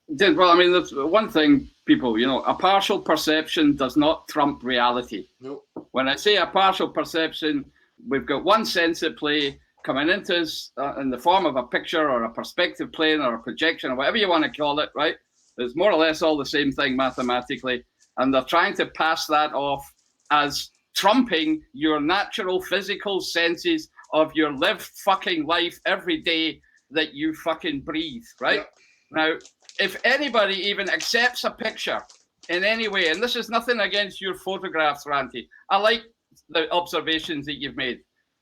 Well, I mean, that's one thing, people, a partial perception does not trump reality. No. When I say a partial perception, we've got one sense at play coming into us in the form of a picture or a perspective plane or a projection or whatever you want to call it, right? It's more or less all the same thing mathematically. And they're trying to pass that off as trumping your natural physical senses of your lived fucking life every day that you fucking breathe, right? Yeah. Now, if anybody even accepts a picture in any way, and this is nothing against your photographs, Ranty, I like the observations that you've made.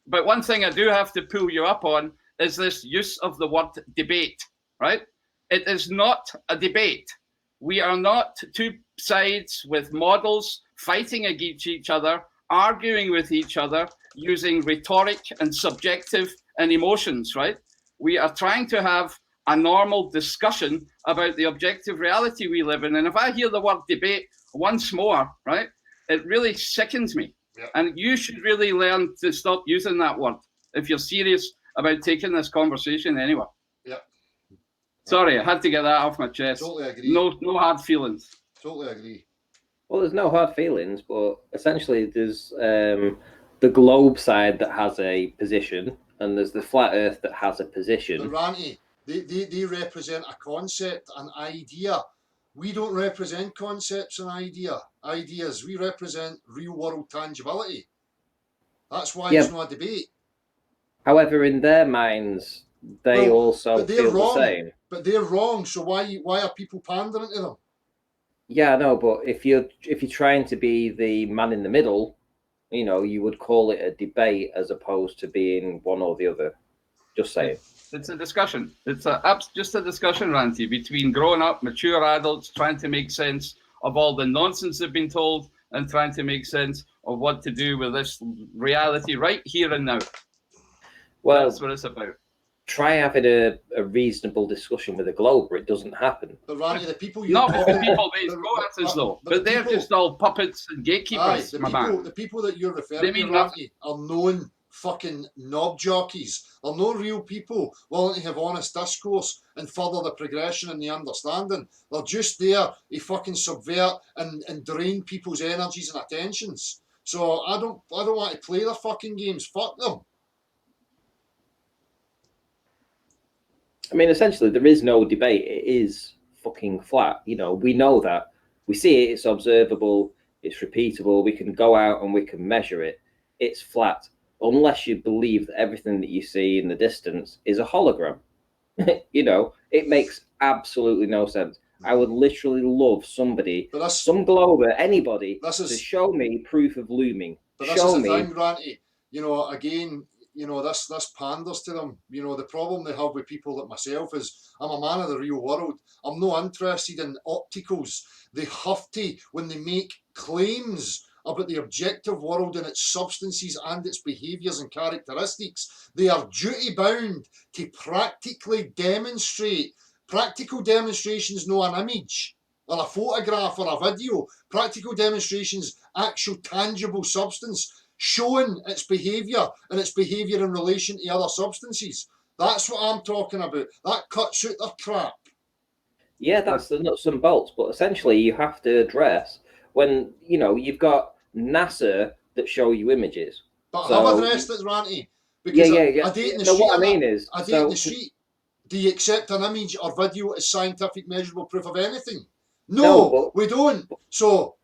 But one thing I do have to pull you up on is this use of the word debate, right? It is not a debate. We are not two sides with models fighting against each other, arguing with each other, using rhetoric and subjective and emotions, right? We are trying to have a normal discussion about the objective reality we live in. And if I hear the word debate once more, right, it really sickens me. Yeah. And you should really learn to stop using that word if you're serious about taking this conversation anywhere. Yeah. Sorry, I had to get that off my chest. Totally agree. No hard feelings. Totally agree. Well, there's no hard feelings, but essentially there's the globe side that has a position, and there's the flat Earth that has a But position. Ranty, they represent a concept, an idea. We don't represent concepts and ideas. We represent real world tangibility. That's why Yeah. it's not a debate. However, in their minds, they Well, also but they're feel wrong. the same. But they're wrong. So why are people pandering to them? Yeah, I know, but if you're trying to be the man in the middle, you would call it a debate as opposed to being one or the other. Just saying. It's a discussion. It's just a discussion, Ranty, between grown-up, mature adults trying to make sense of all the nonsense they've been told and trying to make sense of what to do with this reality right here and now. Well, that's what it's about. Try having a reasonable discussion with a Globe, or it doesn't happen. But Randy, the people not with the people they go at us though, but they're just all puppets and gatekeepers. The people that you're referring to, Randy, are known fucking knob jockeys. Are no real people willing to have honest discourse and further the progression and the understanding. They're just there to fucking subvert and drain people's energies and attentions. So I don't want to play their fucking games. Fuck them. I mean, essentially, there is no debate. It is fucking flat. We know that. We see it. It's observable. It's repeatable. We can go out and we can measure it. It's flat. Unless you believe that everything that you see in the distance is a hologram. It makes absolutely no sense. I would literally love somebody, some Glober, anybody, to show me proof of looming. But this is the thing, Ranty. Again, this panders to them. The problem they have with people like myself is I'm a man of the real world. I'm not interested in opticals. They have to, when they make claims about the objective world and its substances and its behaviours and characteristics, they are duty-bound to practically demonstrate. Practical demonstrations, not an image or a photograph or a video. Practical demonstrations, actual tangible substance, showing its behaviour and its behaviour in relation to other substances. That's what I'm talking about. That cuts out their crap. Yeah, that's the nuts and bolts. But essentially, you have to address when, you've got NASA that show you images. But I've addressed it, Ranty. Because yeah. I date in the street. What I mean is, I date in the street. Do you accept an image or video as scientific measurable proof of anything? No, we don't. So,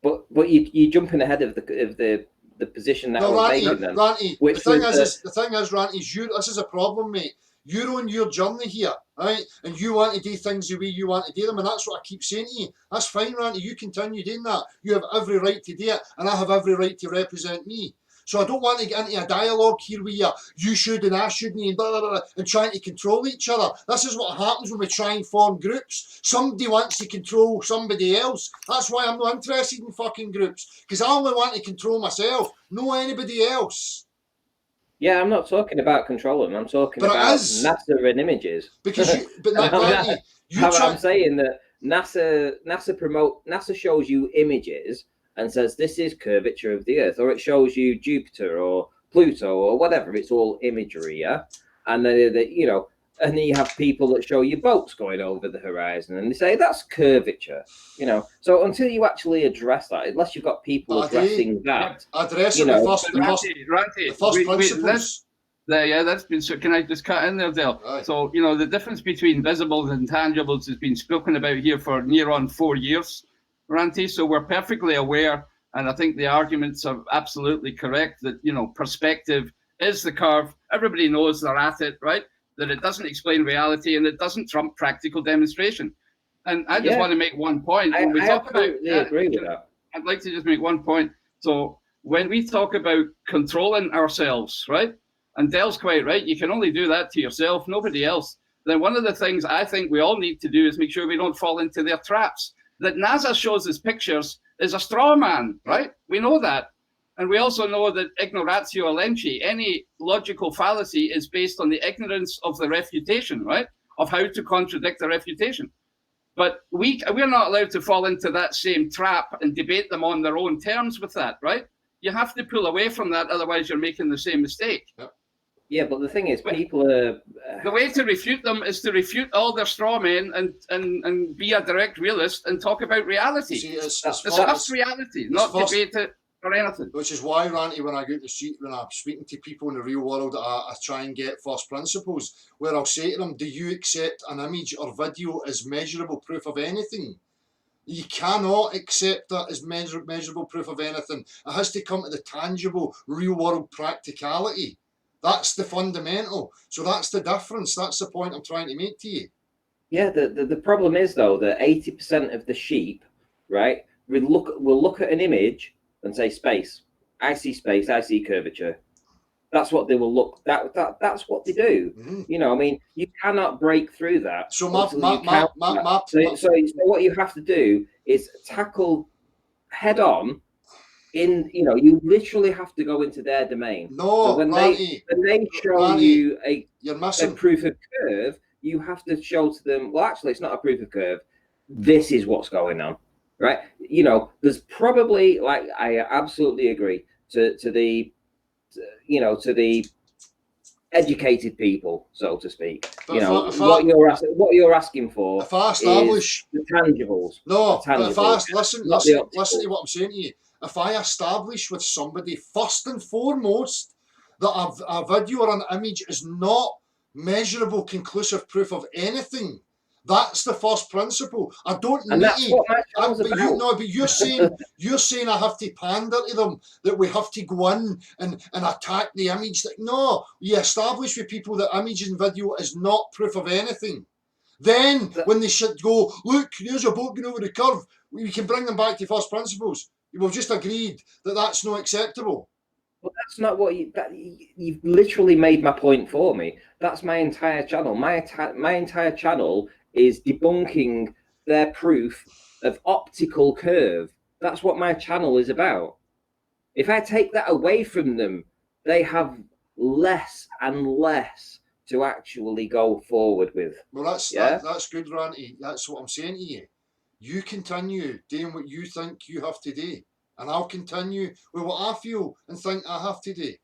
but you jumping ahead of the position that we're making then. Ranty, the thing is, Ranty, this is a problem, mate. You're on your journey here, right? And you want to do things the way you want to do them, and that's what I keep saying to you. That's fine, Ranty. You continue doing that. You have every right to do it, and I have every right to represent me. So I don't want to get into a dialogue here where you should and I shouldn't and blah, blah, blah, and trying to control each other. This is what happens when we try and form groups. Somebody wants to control somebody else. That's why I'm not interested in fucking groups, because I only want to control myself, no anybody else. Yeah, I'm not talking about controlling. I'm talking about NASA and images. Because I'm saying that NASA shows you images and says this is curvature of the Earth, or it shows you Jupiter or Pluto or whatever. It's all imagery, yeah. And then and then you have people that show you boats going over the horizon, and they say that's curvature, So until you actually address that, unless you've got people addressing that, address the first principles. That's been. So can I just cut in there, Dale? Right. So the difference between visibles and tangibles has been spoken about here for near on 4 years, Ranty. So we're perfectly aware, and I think the arguments are absolutely correct that perspective is the curve. Everybody knows they're at it, right? That it doesn't explain reality and it doesn't trump practical demonstration. And I just want to make one point. When we talk about, agree with that. I'd like to just make one point. So when we talk about controlling ourselves, right? And Dale's quite right. You can only do that to yourself, nobody else. Then one of the things I think we all need to do is make sure we don't fall into their traps. That NASA shows us pictures is a straw man, right? We know that. And we also know that ignoratio elenchi, any logical fallacy is based on the ignorance of the refutation, right? Of how to contradict the refutation. But we're not allowed to fall into that same trap and debate them on their own terms with that, right? You have to pull away from that, otherwise you're making the same mistake. Yep. Yeah, but the thing is, people are... The way to refute them is to refute all their straw men and be a direct realist and talk about reality. See, discuss reality, not debate it or anything. Which is why, Ranty, when I go to the street, when I'm speaking to people in the real world, I try and get first principles, where I'll say to them, do you accept an image or video as measurable proof of anything? You cannot accept that as measurable proof of anything. It has to come to the tangible, real-world practicality. That's the fundamental. So that's the difference. That's the point I'm trying to make to you. Yeah, the problem is, though, that 80% of the sheep, right, will look at an image and say space. I see space, I see curvature. That's what they will look. That's what they do. Mhm. You know, I mean, you cannot break through that. So until you count that. So what you have to do is tackle head on. You literally have to go into their domain. No, so when Ranty, they show Ranty, you you're a missing. proof of curve, you have to show to them, well, actually, it's not a proof of curve. This is what's going on, right? You know, there's probably, like, I absolutely agree to the educated people, so to speak. But You know, if what you're asking for If I establish is the tangibles. no, the but if I tangibles, listen not the listen to optical. what I'm saying to you. If I establish with somebody first and foremost that a video or an image is not measurable, conclusive proof of anything, that's the first principle. I don't And need that's to. what my channel's about. But you're saying I have to pander to them, that we have to go in and attack the image. No, you establish with people that image and video is not proof of anything. Then when they should go, look, there's a boat going over the curve, we can bring them back to first principles. We've just agreed that that's not acceptable. Well, that's not what you've literally made my point for me. That's my entire channel. My entire channel is debunking their proof of optical curve. That's what my channel is about. If I take that away from them, they have less and less to actually go forward with. Well, that's good, Ranty. That's what I'm saying to you. You continue doing what you think you have to do, and I'll continue with what I feel and think I have to do.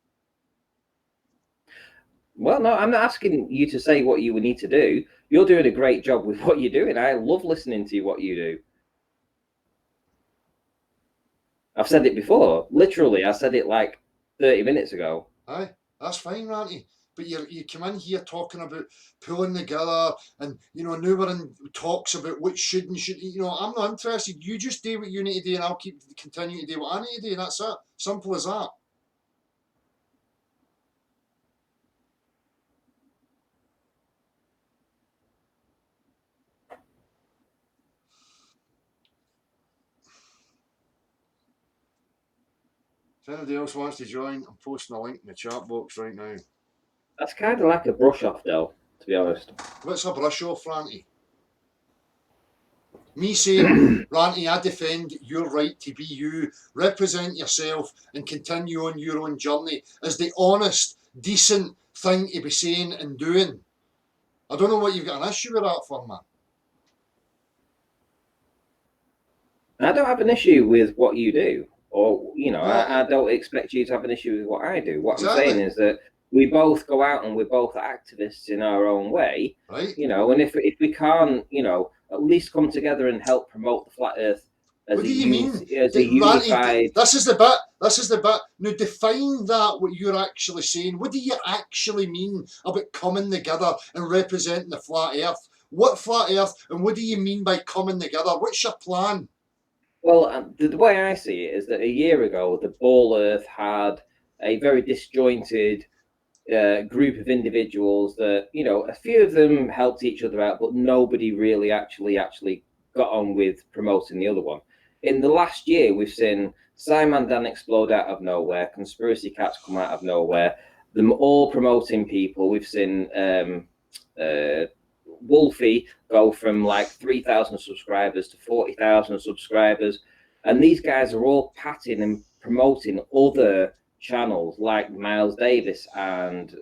Well, no, I'm not asking you to say what you would need to do. You're doing a great job with what you're doing. I love listening to what you do. I've said it before. Literally, I said it like 30 minutes ago. Aye, that's fine, Ranty. But you come in here talking about pulling together, and now we're in talks about what should and should. I'm not interested. You just do what you need to do, and I'll continue to do what I need to do. And that's it. Simple as that. If anybody else wants to join, I'm posting a link in the chat box right now. That's kind of like a brush off, though, to be honest. What's a brush off, Ranty? Me saying, Ranty, I defend your right to be you, represent yourself, and continue on your own journey is the honest, decent thing to be saying and doing. I don't know what you've got an issue with that for, man. I don't have an issue with what you do. Or, I don't expect you to have an issue with what I do. What exactly. I'm saying is that we both go out and we're both activists in our own way. Right. And if we can't, at least come together and help promote the flat Earth as what do you mean? As a unified... Ranty, this is the bit. Now define that, what you're actually saying. What do you actually mean about coming together and representing the flat Earth? What flat Earth, and what do you mean by coming together? What's your plan? Well, the way I see it is that a year ago, the Ball Earth had a very disjointed group of individuals that, a few of them helped each other out, but nobody really actually got on with promoting the other one. In the last year, we've seen Simon Dan explode out of nowhere, Conspiracy Cats come out of nowhere, them all promoting people. We've seen Wolfie go from like 3,000 subscribers to 40,000 subscribers, and these guys are all patting and promoting other channels like Miles Davis and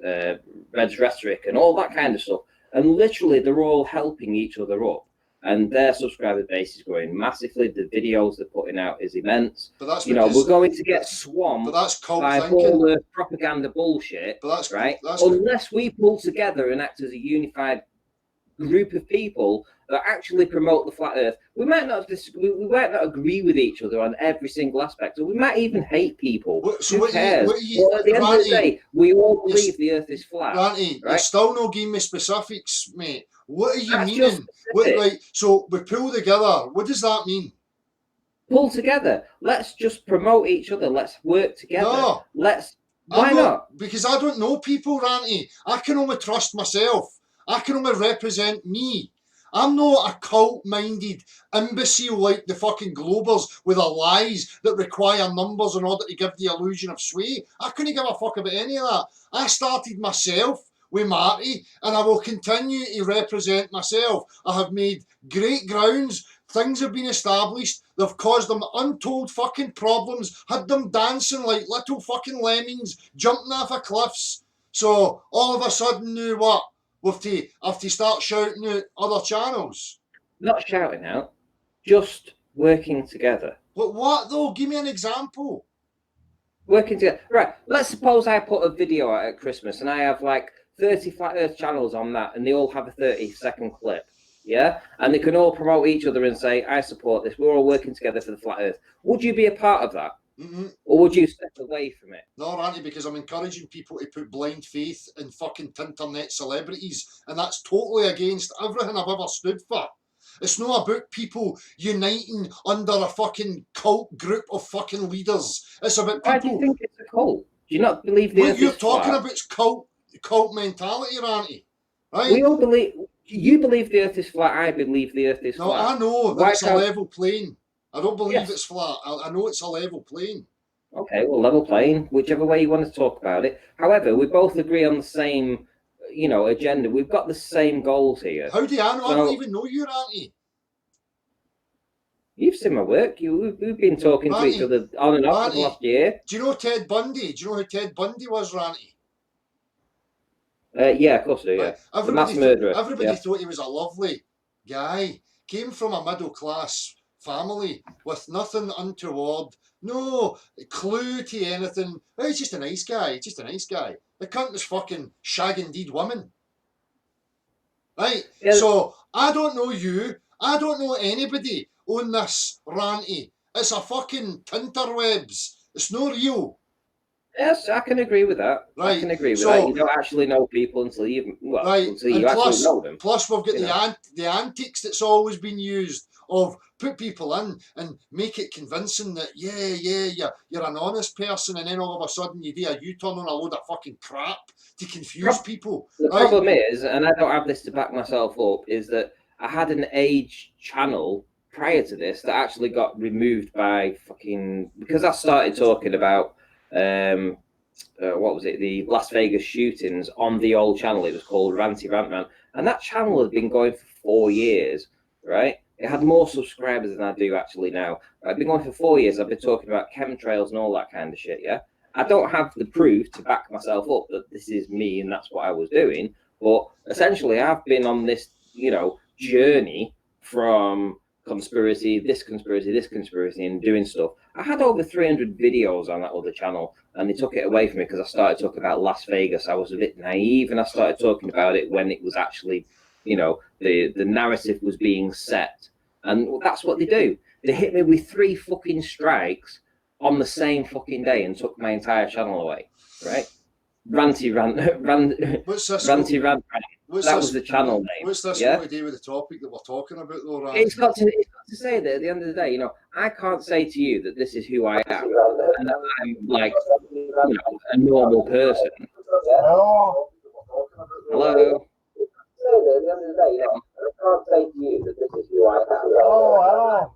Red's Rhetoric and all that kind of stuff, and literally they're all helping each other up, and their subscriber base is growing massively. The videos they're putting out is immense. But that's we're going to get swamped by all the propaganda bullshit, right? Unless we pull together and act as a unified group of people that actually promote the flat Earth. We might not we might not agree with each other on every single aspect, or we might even hate people. Who cares? Well, at the end of the day, we all believe the Earth is flat. Ranty, you're still not giving me specifics, mate. What are you meaning? So we pull together. What does that mean? Pull together. Let's just promote each other. Let's work together. No. Why not? Because I don't know people, Ranty. I can only trust myself. I can only represent me. I'm not a cult-minded imbecile like the fucking Globers with their lies that require numbers in order to give the illusion of sway. I couldn't give a fuck about any of that. I started myself with Marty, and I will continue to represent myself. I have made great grounds. Things have been established. They've caused them untold fucking problems, had them dancing like little fucking lemmings, jumping off of cliffs. So all of a sudden, now what? We have to start shouting at other channels. Not shouting out, just working together. But what though? Give me an example. Working together. Right, let's suppose I put a video out at Christmas and I have like 30 Flat Earth channels on that and they all have a 30-second clip. Yeah? And they can all promote each other and say, I support this. We're all working together for the Flat Earth. Would you be a part of that? Mm-hmm. Or would you step away from it? No, Ranty, because I'm encouraging people to put blind faith in fucking internet celebrities, and that's totally against everything I've ever stood for. It's not about people uniting under a fucking cult group of fucking leaders. It's about people. Why do you think it's a cult? Do you not believe the What Earth you're is talking flat? about is cult mentality, Ranty. Right? We all believe. You believe the Earth is flat. I believe the Earth is No, flat. I know that Why it's a can't- level plane. I don't believe Yes. it's flat. I know it's a level plane. Okay, well, level playing, whichever way you want to talk about it. However, we both agree on the same, agenda. We've got the same goals here. How do I know? I So- don't even know you, Ranty. You've seen my work. We've been talking to each Ranty, other on and off for the Ranty. last year. Do you know Ted Bundy? Do you know who Ted Bundy was, Ranty? Yeah, of course I do, yeah. Right. The mass murderer. Everybody yeah. thought he was a lovely guy. Came from a middle class family with nothing untoward, no clue to anything. Oh, he's just a nice guy. Just a nice guy. The cunt was fucking shagging deed women. Right? Yeah. So I don't know you. I don't know anybody on this, Ranty. It's a fucking tinterwebs. It's no real. Yes, I can agree with that. Right, I can agree with so- that. You don't actually know people until you, Right, until you and actually know them. plus we've got you know. the antics that's always been used of put people in and make it convincing that you're an honest person, and then all of a sudden you do a U-turn on a load of fucking crap to confuse people. The Right? problem is, and I don't have this to back myself up, is that I had an age channel prior to this that actually got removed by because I started talking about what was it, the Las Vegas shootings on the old channel. It was called Ranty Rantman, and that channel had been going for 4 years, right? It had more subscribers than I do actually now. I've been going for 4 years. I've been talking about chemtrails and all that kind of shit, yeah? I don't have the proof to back myself up that this is me and that's what I was doing, but essentially I've been on this, journey from conspiracy, this conspiracy, and doing stuff. I had over 300 videos on that other channel, and they took it away from me because I started talking about Las Vegas. I was a bit naive, and I started talking about it when it was actually, the narrative was being set. And that's what they do. They hit me with 3 fucking strikes on the same fucking day and took my entire channel away, right? Ranty What's this? Rant. What's That this, was the channel name. What's this yeah? got to do with the topic that we're talking about, though, Ranty? It's got to say that at the end of the day, I can't say to you that this is who I am and that I'm like, a normal person. Hello. Hello. At the end of the day, I can't say to you that this is who I am.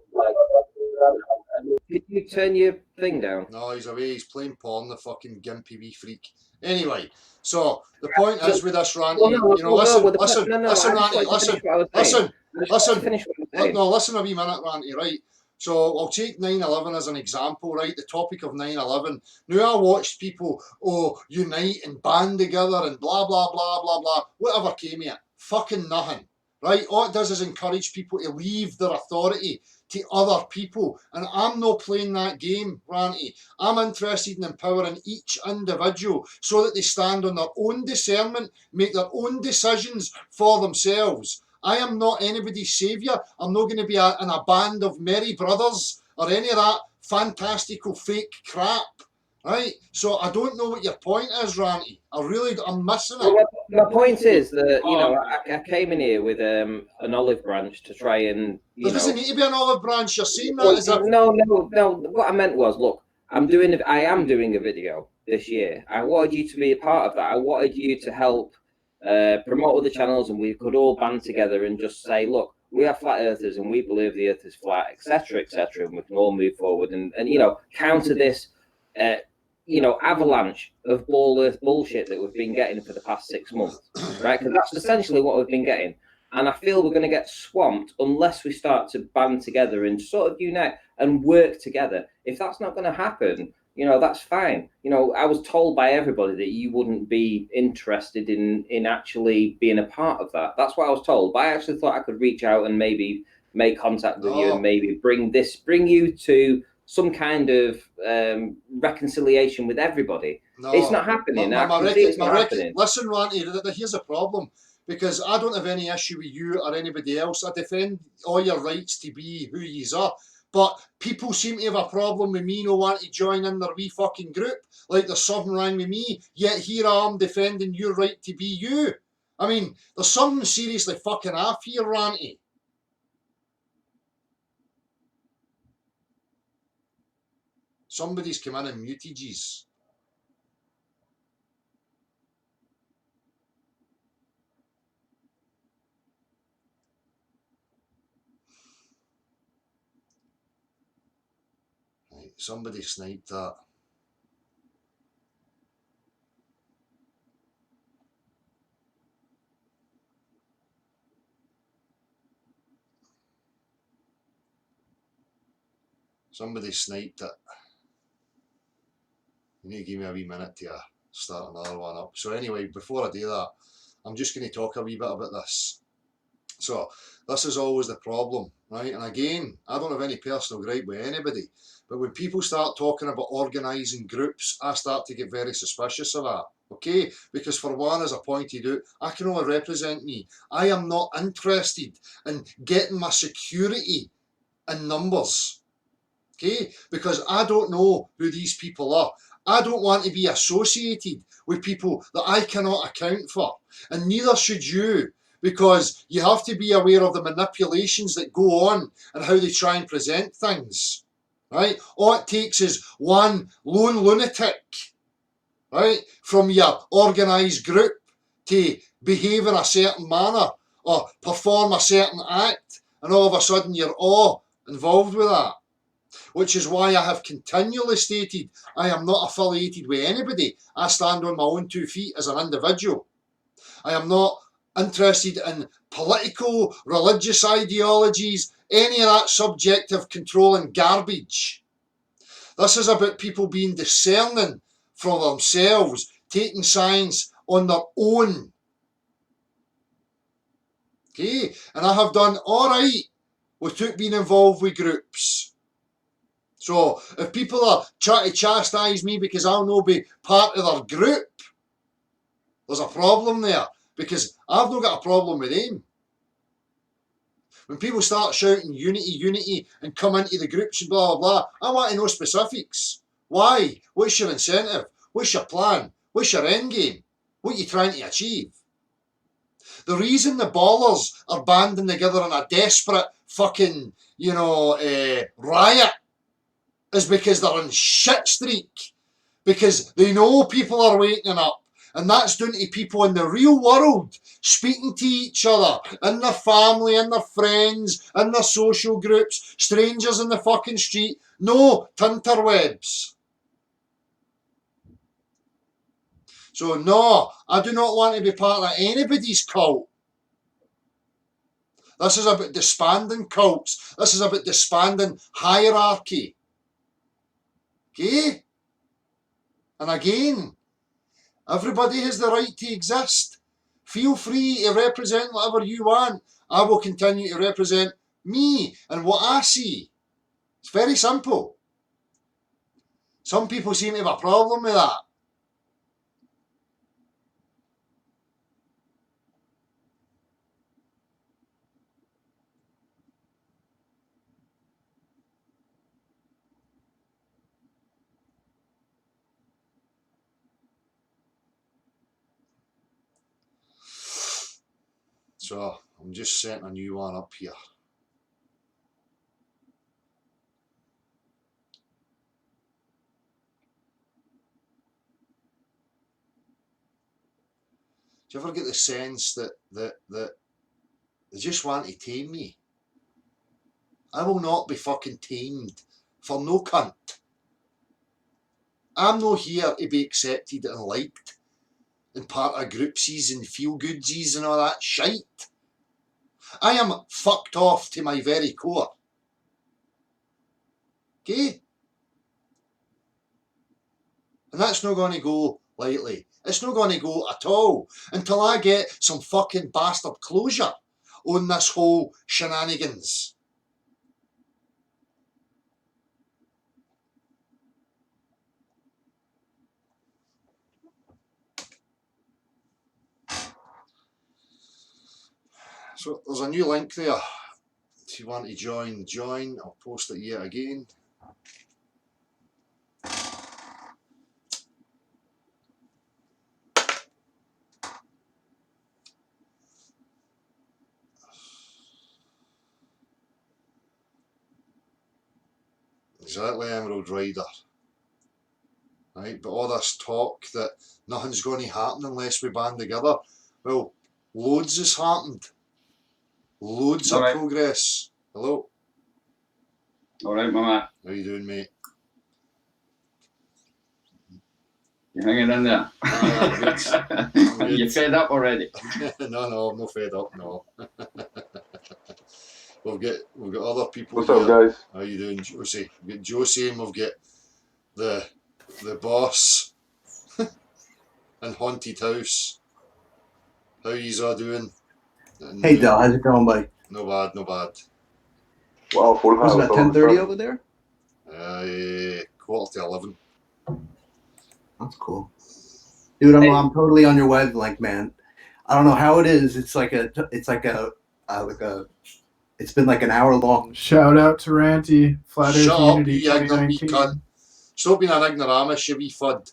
Could you turn your thing down? No, he's away. He's playing porn, the fucking gimpy wee freak. Anyway, so the point is with this, Ranty, listen, listen a wee minute, Ranty, right? So I'll take 9/11 as an example, right? The topic of 9/11. Now I watched people, unite and band together and blah, blah, blah, blah, blah. Whatever came of it. Fucking nothing, right? All it does is encourage people to leave their authority to other people. And I'm not playing that game, Ranty. I'm interested in empowering each individual so that they stand on their own discernment, make their own decisions for themselves. I am not anybody's saviour. I'm not going to be in a band of merry brothers or any of that fantastical fake crap, right? So I don't know what your point is, Ranty. I'm missing it. Well, my point is that, I came in here with an olive branch to try and, There doesn't need to be an olive branch. You're saying that Well, as if... no. What I meant was, look, I am doing a video this year. I wanted you to be a part of that. I wanted you to help, promote other channels, and we could all band together and just say, look, we are flat earthers and we believe the earth is flat, etc., etc., and we can all move forward and counter this avalanche of ball earth bullshit that we've been getting for the past 6 months, right? Because that's essentially what we've been getting. And I feel we're going to get swamped unless we start to band together and sort of unite and work together. If that's not going to happen, that's fine. I was told by everybody that you wouldn't be interested in actually being a part of that. That's what I was told. But I actually thought I could reach out and maybe make contact with you and maybe bring you to some kind of reconciliation with everybody. No, it's not happening. Listen, Ranty, here's a problem. Because I don't have any issue with you or anybody else. I defend all your rights to be who yous are. But people seem to have a problem with me no wanting to join in their wee fucking group. Like there's something wrong with me, yet here I am defending your right to be you. I mean, there's something seriously fucking off here, Ranty. Somebody's come in and muted yous. Somebody sniped that. Somebody sniped it. You need to give me a wee minute to start another one up. So anyway, before I do that, I'm just going to talk a wee bit about this. So this is always the problem, right? And again, I don't have any personal gripe with anybody. But when people start talking about organising groups, I start to get very suspicious of that, okay? Because for one, as I pointed out, I can only represent me. I am not interested in getting my security in numbers, okay? Because I don't know who these people are. I don't want to be associated with people that I cannot account for. And neither should you. Because you have to be aware of the manipulations that go on and how they try and present things. Right? All it takes is one lone lunatic, right, from your organised group to behave in a certain manner or perform a certain act, and all of a sudden you're all involved with that. Which is why I have continually stated I am not affiliated with anybody. I stand on my own 2 feet as an individual. I am not interested in political, religious ideologies, any of that subjective controlling garbage. This is about people being discerning for themselves, taking science on their own. Okay, and I have done all right without being involved with groups. So if people are trying to chastise me because I'll not be part of their group, there's a problem there. Because I've not got a problem with them. When people start shouting unity, unity, and come into the groups and blah, blah, blah, I want to know specifics. Why? What's your incentive? What's your plan? What's your end game? What are you trying to achieve? The reason the ballers are banding together in a desperate fucking, riot is because they're in shit streak. Because they know people are waking up. And that's down to people in the real world, speaking to each other, in their family, in their friends, in their social groups, strangers in the fucking street. No tinterwebs. So no, I do not want to be part of anybody's cult. This is about disbanding cults. This is about disbanding hierarchy. Okay? And again, everybody has the right to exist. Feel free to represent whatever you want. I will continue to represent me and what I see. It's very simple. Some people seem to have a problem with that. So I'm just setting a new one up here. Do you ever get the sense that they just want to tame me? I will not be fucking tamed for no cunt. I'm not here to be accepted and liked and part of groupsies and feel-goodsies and all that shite. I am fucked off to my very core. Okay? And that's not going to go lightly. It's not going to go at all until I get some fucking bastard closure on this whole shenanigans. So there's a new link there. If you want to join. I'll post it yet again. Exactly, Emerald Rider. Right, but all this talk that nothing's going to happen unless we band together. Well, loads has happened. Loads of progress. Hello. All right, Mama. How you doing, mate? You hanging in there? You fed up already? No, I'm not fed up. No. we've got other people. What's here. up, guys? How you doing, Josie? We've got Josie, and we've got the boss and Haunted House. How yous all doing? And, Hey, Del, how's it going, buddy? No bad, no bad. Wow, full Was house. it about 10:30 over there? 11:15. That's cool. Dude, Hey. I'm totally on your wavelength, man. I don't know how it is. It's been like an hour long. Shout out to Ranty, Flat Earth Shut up, Unity you ignorant wee 2019. cunt. Stop being an ignoramus, you wee fud.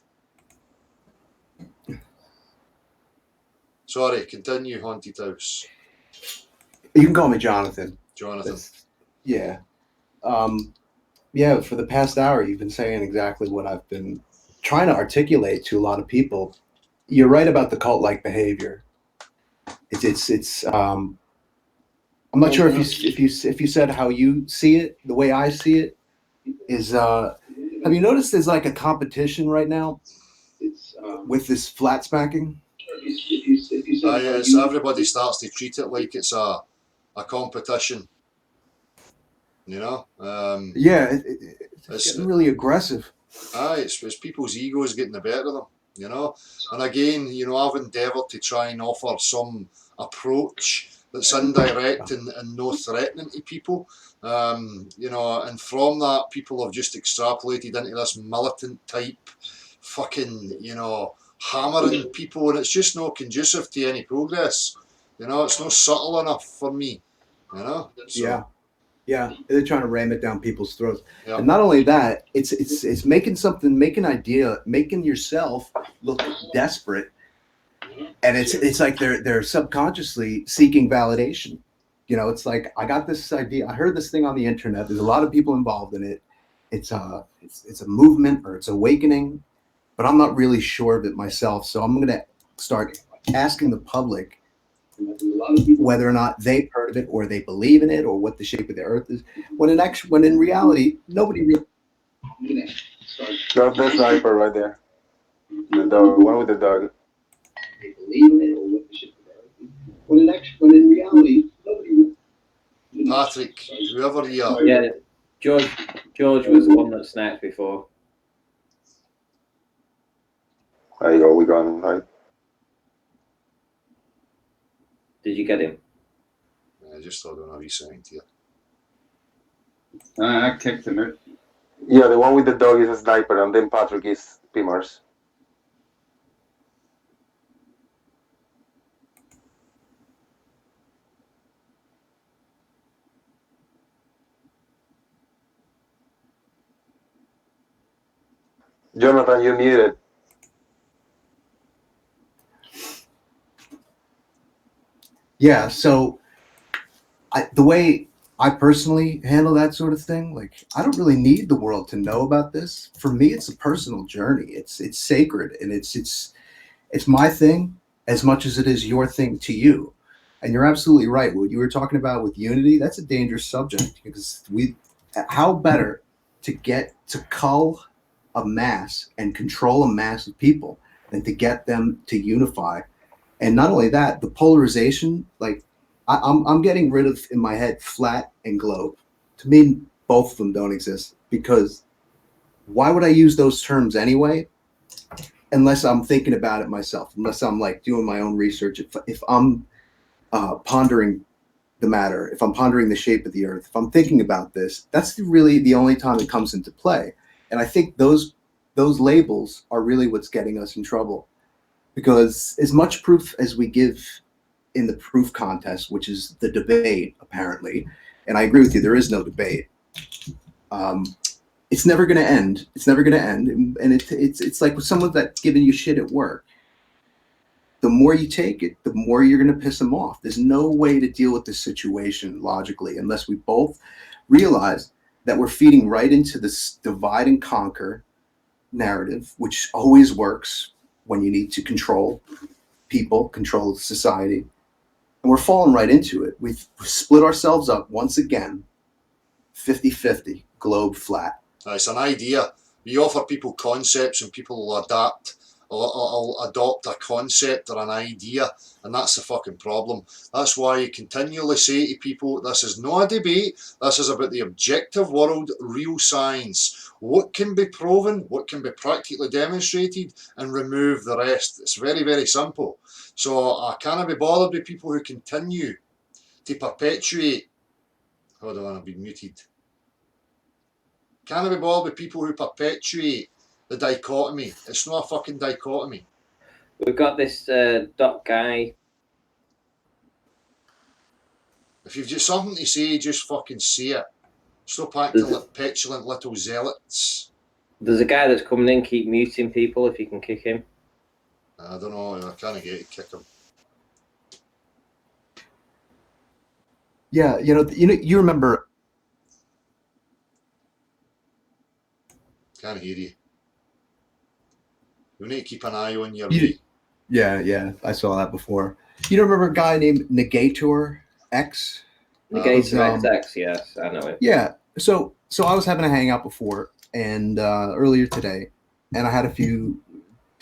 Sorry, continue, Haunted House. You can call me Jonathan. Jonathan. That's, yeah. Yeah, for the past hour, you've been saying exactly what I've been trying to articulate to a lot of people. You're right about the cult-like behavior. It's I'm not sure if you said how you see it. The way I see it is, have you noticed there's like a competition right now with this flat smacking? Yes, everybody starts to treat it like it's a competition. You know? Yeah, It's- it's getting really aggressive. It's people's egos getting the better of them, you know. And again, you know, I've endeavoured to try and offer some approach that's indirect and no threatening to people, you know. And from that, people have just extrapolated into this militant type, fucking, you know, hammering people, and it's just not conducive to any progress. You know, it's not subtle enough for me. You know. So, Yeah, they're trying to ram it down people's throats. Yeah. And not only that, it's making yourself look desperate. And it's like they're subconsciously seeking validation. You know, it's like, I got this idea, I heard this thing on the internet. There's a lot of people involved in it. It's a movement, or it's awakening, but I'm not really sure of it myself. So I'm gonna start asking the public whether or not they've heard of it, or they believe in it, or what the shape of the earth is. When in reality, nobody really. That's the sniper right there. The dog, one with the dog. They believe in it, or what the shape of the earth is. When in reality, nobody. Patrick, whoever you are, Yeah, George was the one that snapped before. There you go, we got him, right? Did you get him? I just thought on a wee second here. I kicked him out. Yeah, the one with the dog is a sniper, and then Patrick is Pimmers. Jonathan, you're muted. Yeah, so the way I personally handle that sort of thing, like, I don't really need the world to know about this. For me, it's a personal journey. It's sacred, and it's my thing. as much as it is your thing to you. And you're absolutely right. What you were talking about with unity, that's a dangerous subject, because how better to get to cull a mass and control a mass of people than to get them to unify. And not only that, the polarization, like I'm getting rid of, in my head, flat and globe. To me, both of them don't exist, because why would I use those terms anyway? Unless I'm thinking about it myself, unless I'm like doing my own research. If I'm pondering the matter, if I'm pondering the shape of the earth, if I'm thinking about this, that's really the only time it comes into play. And I think those labels are really what's getting us in trouble, because as much proof as we give in the proof contest, which is the debate, apparently, and I agree with you, there is no debate. It's never going to end. It's never going to end. And it's like with someone that's giving you shit at work. The more you take it, the more you're going to piss them off. There's no way to deal with this situation logically unless we both realize that we're feeding right into this divide and conquer narrative, which always works when you need to control people, control society. And we're falling right into it. We've split ourselves up once again, 50-50, globe flat. It's an idea. You offer people concepts and people will adapt. I'll adopt a concept or an idea, and that's the fucking problem. That's why you continually say to people, this is not a debate, this is about the objective world, real science. What can be proven, what can be practically demonstrated, and remove the rest. It's very, very simple. So I can't be bothered with people who continue to perpetuate. Hold on, I've been muted. Can't be bothered with people who perpetuate the dichotomy. It's not a fucking dichotomy. We've got this Doc Guy. If you've just something to say, just fucking say it. Stop acting like petulant little zealots. There's a guy that's coming in, keep muting people if you can kick him. I don't know, I can't get to kick him. Yeah, you remember. Can't hear you. You need to keep an eye on your Yeah, I saw that before. You don't remember a guy named Negator X? Negator XX, yes, I know him. Yeah, so I was having a hangout before, and earlier today, and I had two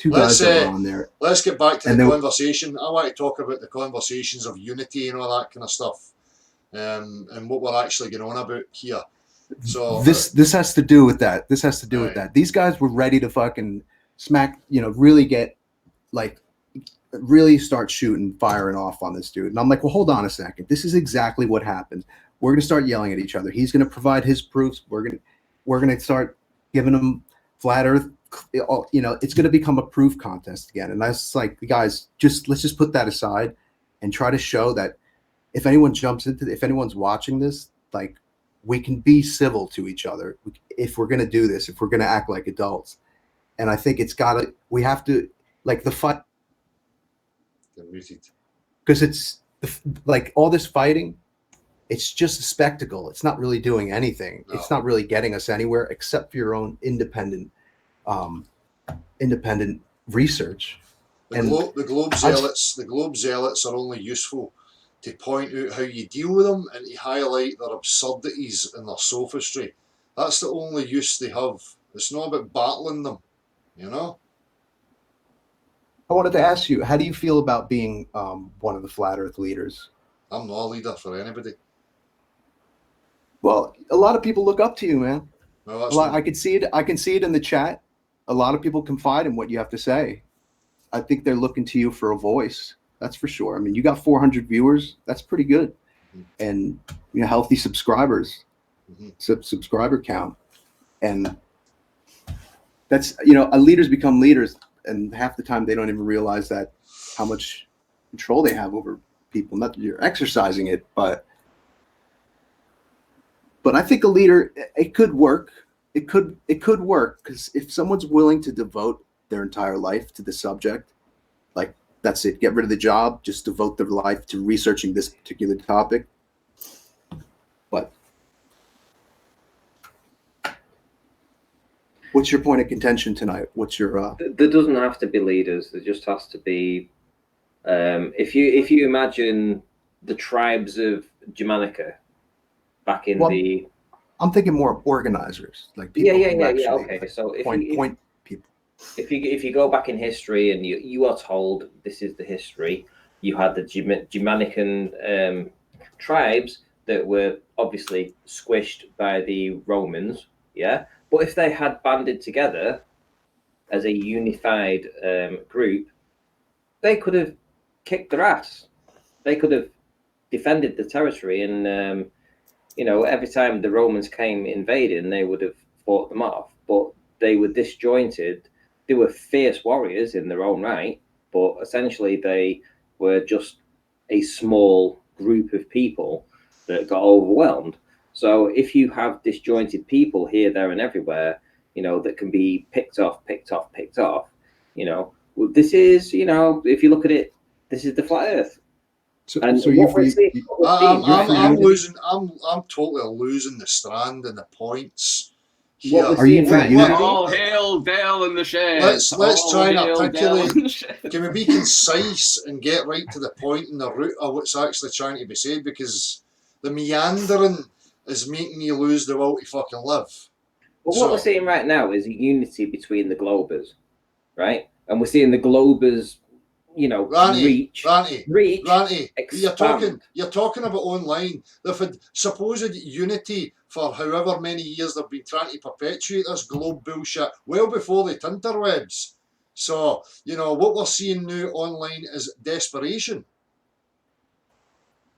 guys that were on there. Let's get back to the conversation. I want to talk about the conversations of unity and all that kind of stuff, and what we're actually going on about here. So this has to do with that. This has to do with that. These guys were ready to fucking smack, really get really start shooting, firing off on this dude. And I'm like, well, hold on a second. This is exactly what happened. We're gonna start yelling at each other. He's gonna provide his proofs. We're gonna start giving him flat Earth. It's gonna become a proof contest again. And that's like, guys, let's just put that aside and try to show that if anyone if anyone's watching this, like, we can be civil to each other if we're going to do this, if we're going to act like adults. And I think we have to, like, the fight, because it's like all this fighting, it's just a spectacle. It's not really doing anything. No. It's not really getting us anywhere except for your own independent research. The globe zealots are only useful to point out how you deal with them and to highlight their absurdities and their sophistry. That's the only use they have. It's not about battling them, I wanted to ask you, how do you feel about being one of the Flat Earth leaders? I'm not a leader for anybody. Well, a lot of people look up to you, man. No, I can see it. I can see it in the chat. A lot of people confide in what you have to say. I think they're looking to you for a voice. That's for sure. I mean, you got 400 viewers. That's pretty good. And healthy subscribers, subscriber count. And that's, leaders become leaders. And half the time they don't even realize that how much control they have over people. Not that you're exercising it, but I think a leader, it could work. It could work, because if someone's willing to devote their entire life to the subject, like, that's it. Get rid of the job. Just devote their life to researching this particular topic. But what's your point of contention tonight? What's your? There doesn't have to be leaders. There just has to be If you imagine the tribes of Germanica back in Well, the I'm thinking more of organizers, like people who actually okay. So point people. if you go back in history and you are told this is the history, you had the Germanican tribes that were obviously squished by the Romans, yeah. But if they had banded together as a unified group, they could have kicked their ass. They could have defended the territory, and every time the Romans came invading, they would have fought them off. But they were disjointed. They were fierce warriors in their own right, but essentially they were just a small group of people that got overwhelmed. So if you have disjointed people here, there, and everywhere, that can be picked off, well, this is, if you look at it, this is the flat Earth. And So what we're seeing, I'm losing. I'm totally losing the strand and the points. Here. what we're Are you seeing for right unity? now, All hail Dell in the shed. Let's All try and hail Dell articulate. in the shed. Can we be concise and get right to the point in the root of what's actually trying to be said? Because the meandering is making me lose the will to fucking live. But what we're seeing right now is a unity between the globers, right? And we're seeing the globers, reach. Ranty, expand. you're talking about online. They've had supposed unity for however many years they've been trying to perpetuate this globe bullshit, well before the tinterwebs. So, what we're seeing now online is desperation.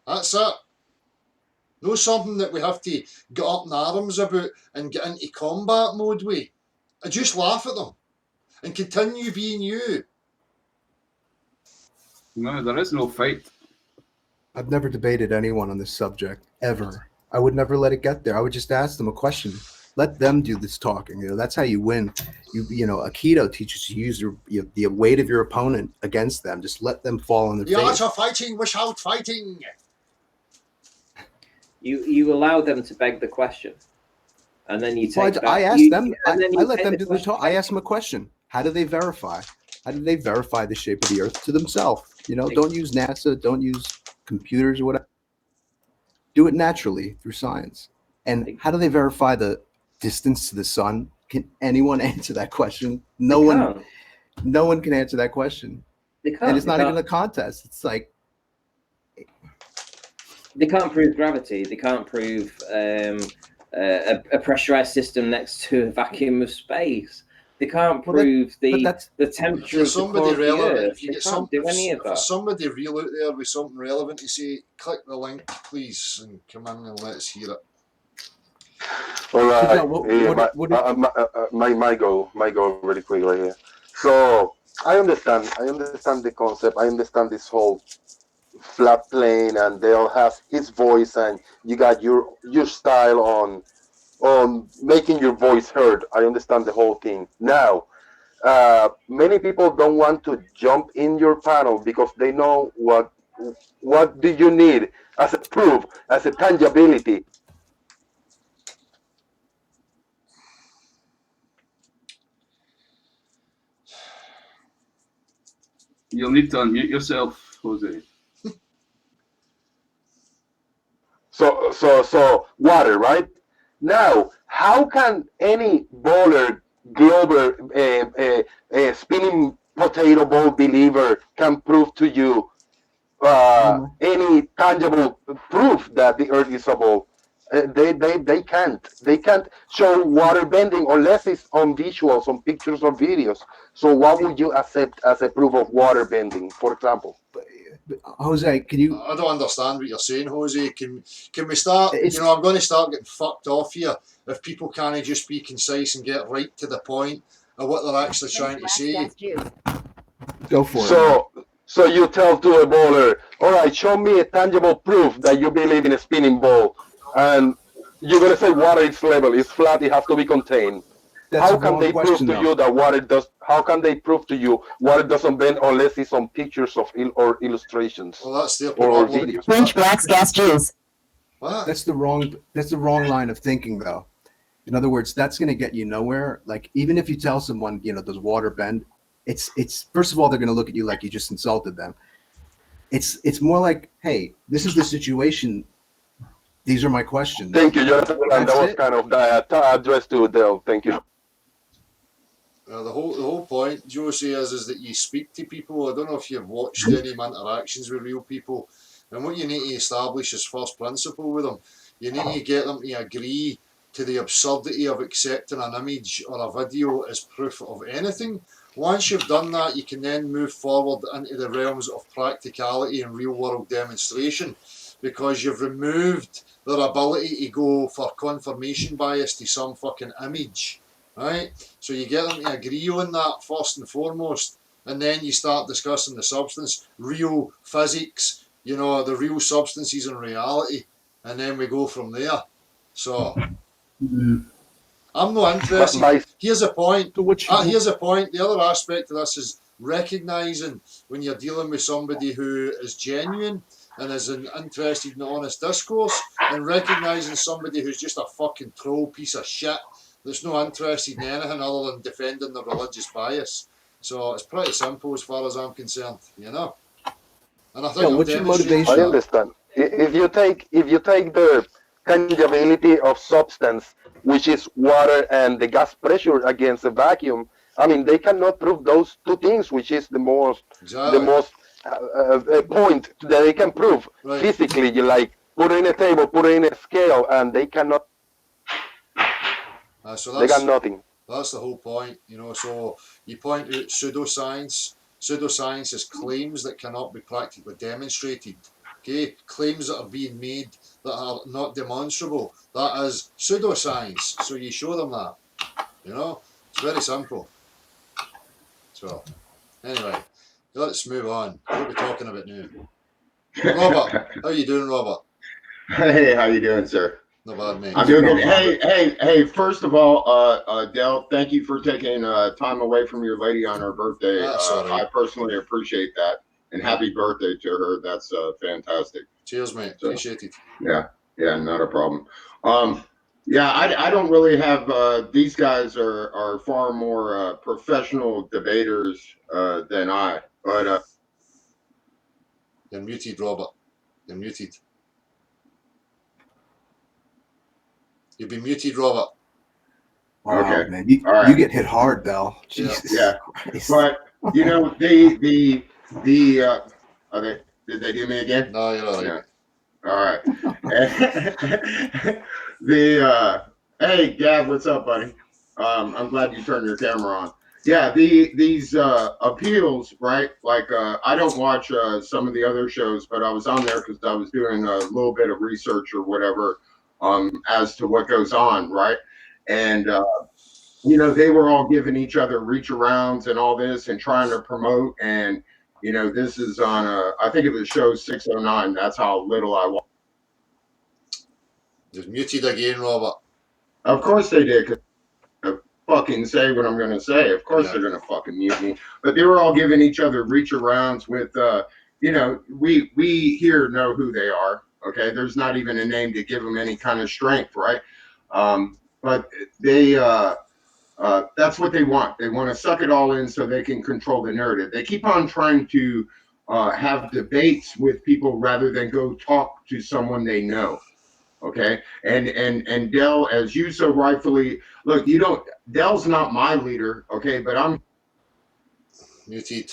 That's it. No something that we have to get up in arms about and get into combat mode with. I just laugh at them and continue being you. No, there is no fight. I've never debated anyone on this subject ever. I would never let it get there. I would just ask them a question. Let them do this talking. That's how you win. Aikido teaches you to use the weight of your opponent against them. Just let them fall on their The face. art of fighting without fighting. You allow them to beg the question, and then you Well, take. I that, ask you- them. and then I you let take them the do the question. talk. I ask them a question. How do they verify? How do they verify the shape of the Earth to themselves? Don't use NASA. Don't use computers or whatever. Do it naturally through science. And how do they verify the distance to the sun? Can anyone answer that question? No one can answer that question. They can't. And it's They not can't. even a contest. It's like, They can't prove gravity. They can't prove a pressurized system next to a vacuum of space. They can't prove the temperature If of the core somebody of the relevant, Earth. if you They get can't do any of if that. somebody real out there with something relevant to say, click the link, please, and come in and let us hear it. All right. What- My go really quickly here. So I understand the concept. I understand this whole flat plane, and they'll have his voice, and you got your style on making your voice heard. I understand the whole thing. Now, many people don't want to jump in your panel because they know what do you need as a proof, as a tangibility. You'll need to unmute yourself, Jose. So water, right? Now, how can any bowler, glober, spinning potato ball believer can prove to you any tangible proof that the Earth is a ball? They can't show water bending unless it's on visuals, on pictures or videos. So what would you accept as a proof of water bending, for example? Jose, can you? I don't understand what you're saying, Jose. Can we start? It's- I'm going to start getting fucked off here if people can't just be concise and get right to the point of what they're actually trying to say. Go for it. So you tell to a bowler, all right, show me a tangible proof that you believe in a spinning ball, and you're gonna say water is level, it's flat, it has to be contained. That's How a can wrong they prove question, to though. you that water does? How can they prove to you water doesn't bend unless it's on pictures of or illustrations Well, that's their or problem. videos? French blacks gas juice. What? That's the wrong line of thinking, though. In other words, that's going to get you nowhere. Like, even if you tell someone, does water bend? It's first of all, they're going to look at you like you just insulted them. It's more like, hey, this is the situation. These are my questions. Thank you, Jonathan. And that was it. kind of the address to Dell. Thank you. The whole point, Josie, is that you speak to people. I don't know if you've watched any of my interactions with real people, and what you need to establish is first principle with them. You need to get them to agree to the absurdity of accepting an image or a video as proof of anything. Once you've done that, you can then move forward into the realms of practicality and real world demonstration, because you've removed their ability to go for confirmation bias to some fucking image, right? So you get them to agree on that first and foremost, and then you start discussing the substance, real physics, you know, the real substances in reality, and then we go from there. So I'm not interested. Here's a point. Here's a point. The other aspect of this is recognizing when you're dealing with somebody who is genuine and is interested in honest discourse, and recognizing somebody who's just a fucking troll piece of shit that's not interested in anything other than defending the religious bias. So it's pretty simple as far as I'm concerned, you know. And I think what's your motivation? I understand. If you take the tangibility of substance, which is water and the gas pressure against the vacuum, I mean, they cannot prove those two things, which is the most point that they can prove physically. You like put it in a table, put it in a scale, and they cannot. They got nothing. That's the whole point, you know. So you point out pseudoscience. Pseudoscience is claims that cannot be practically demonstrated. Okay, claims that are being made that are not demonstrable. That is pseudoscience. So you show them that. You know, it's very simple. So, anyway, let's move on. What are we talking about now? Robert, how you doing, Robert? Hey, how you doing, sir? Not bad, mate. I'm doing good. Hey! First of all, Dell, thank you for taking time away from your lady on her birthday. I personally appreciate that, and happy birthday to her. That's fantastic. Cheers, mate. So, appreciate it. Yeah, not a problem. Yeah, I don't really have. These guys are far more professional debaters than I. But you're muted, Robert. You're muted. You've been muted, Robert. Wow, okay, man. You get hit hard, Bell. Jesus. Yeah. Christ. But you know did they do me again? No, you're all right. Yeah. All right. Hey Gav, what's up, buddy? I'm glad you turned your camera on. Yeah, these appeals, right? Like I don't watch some of the other shows, but I was on there because I was doing a little bit of research or whatever as to what goes on, right? And you know, they were all giving each other reach arounds and all this and trying to promote. And you know, this is on I think it was show 609. That's how little I watch. Just muted again, Robert. Of course they did. 'Cause I fucking say what I'm going to say. Of course they're going to fucking mute me. But they were all giving each other reach arounds with, you know, we here know who they are. Okay, there's not even a name to give them any kind of strength, right? But they, that's what they want. They want to suck it all in so they can control the narrative. They keep on trying to have debates with people rather than go talk to someone they know. Okay, and Dell, as you so rightfully look, you don't. Dell's not my leader. Okay, but I'm muted.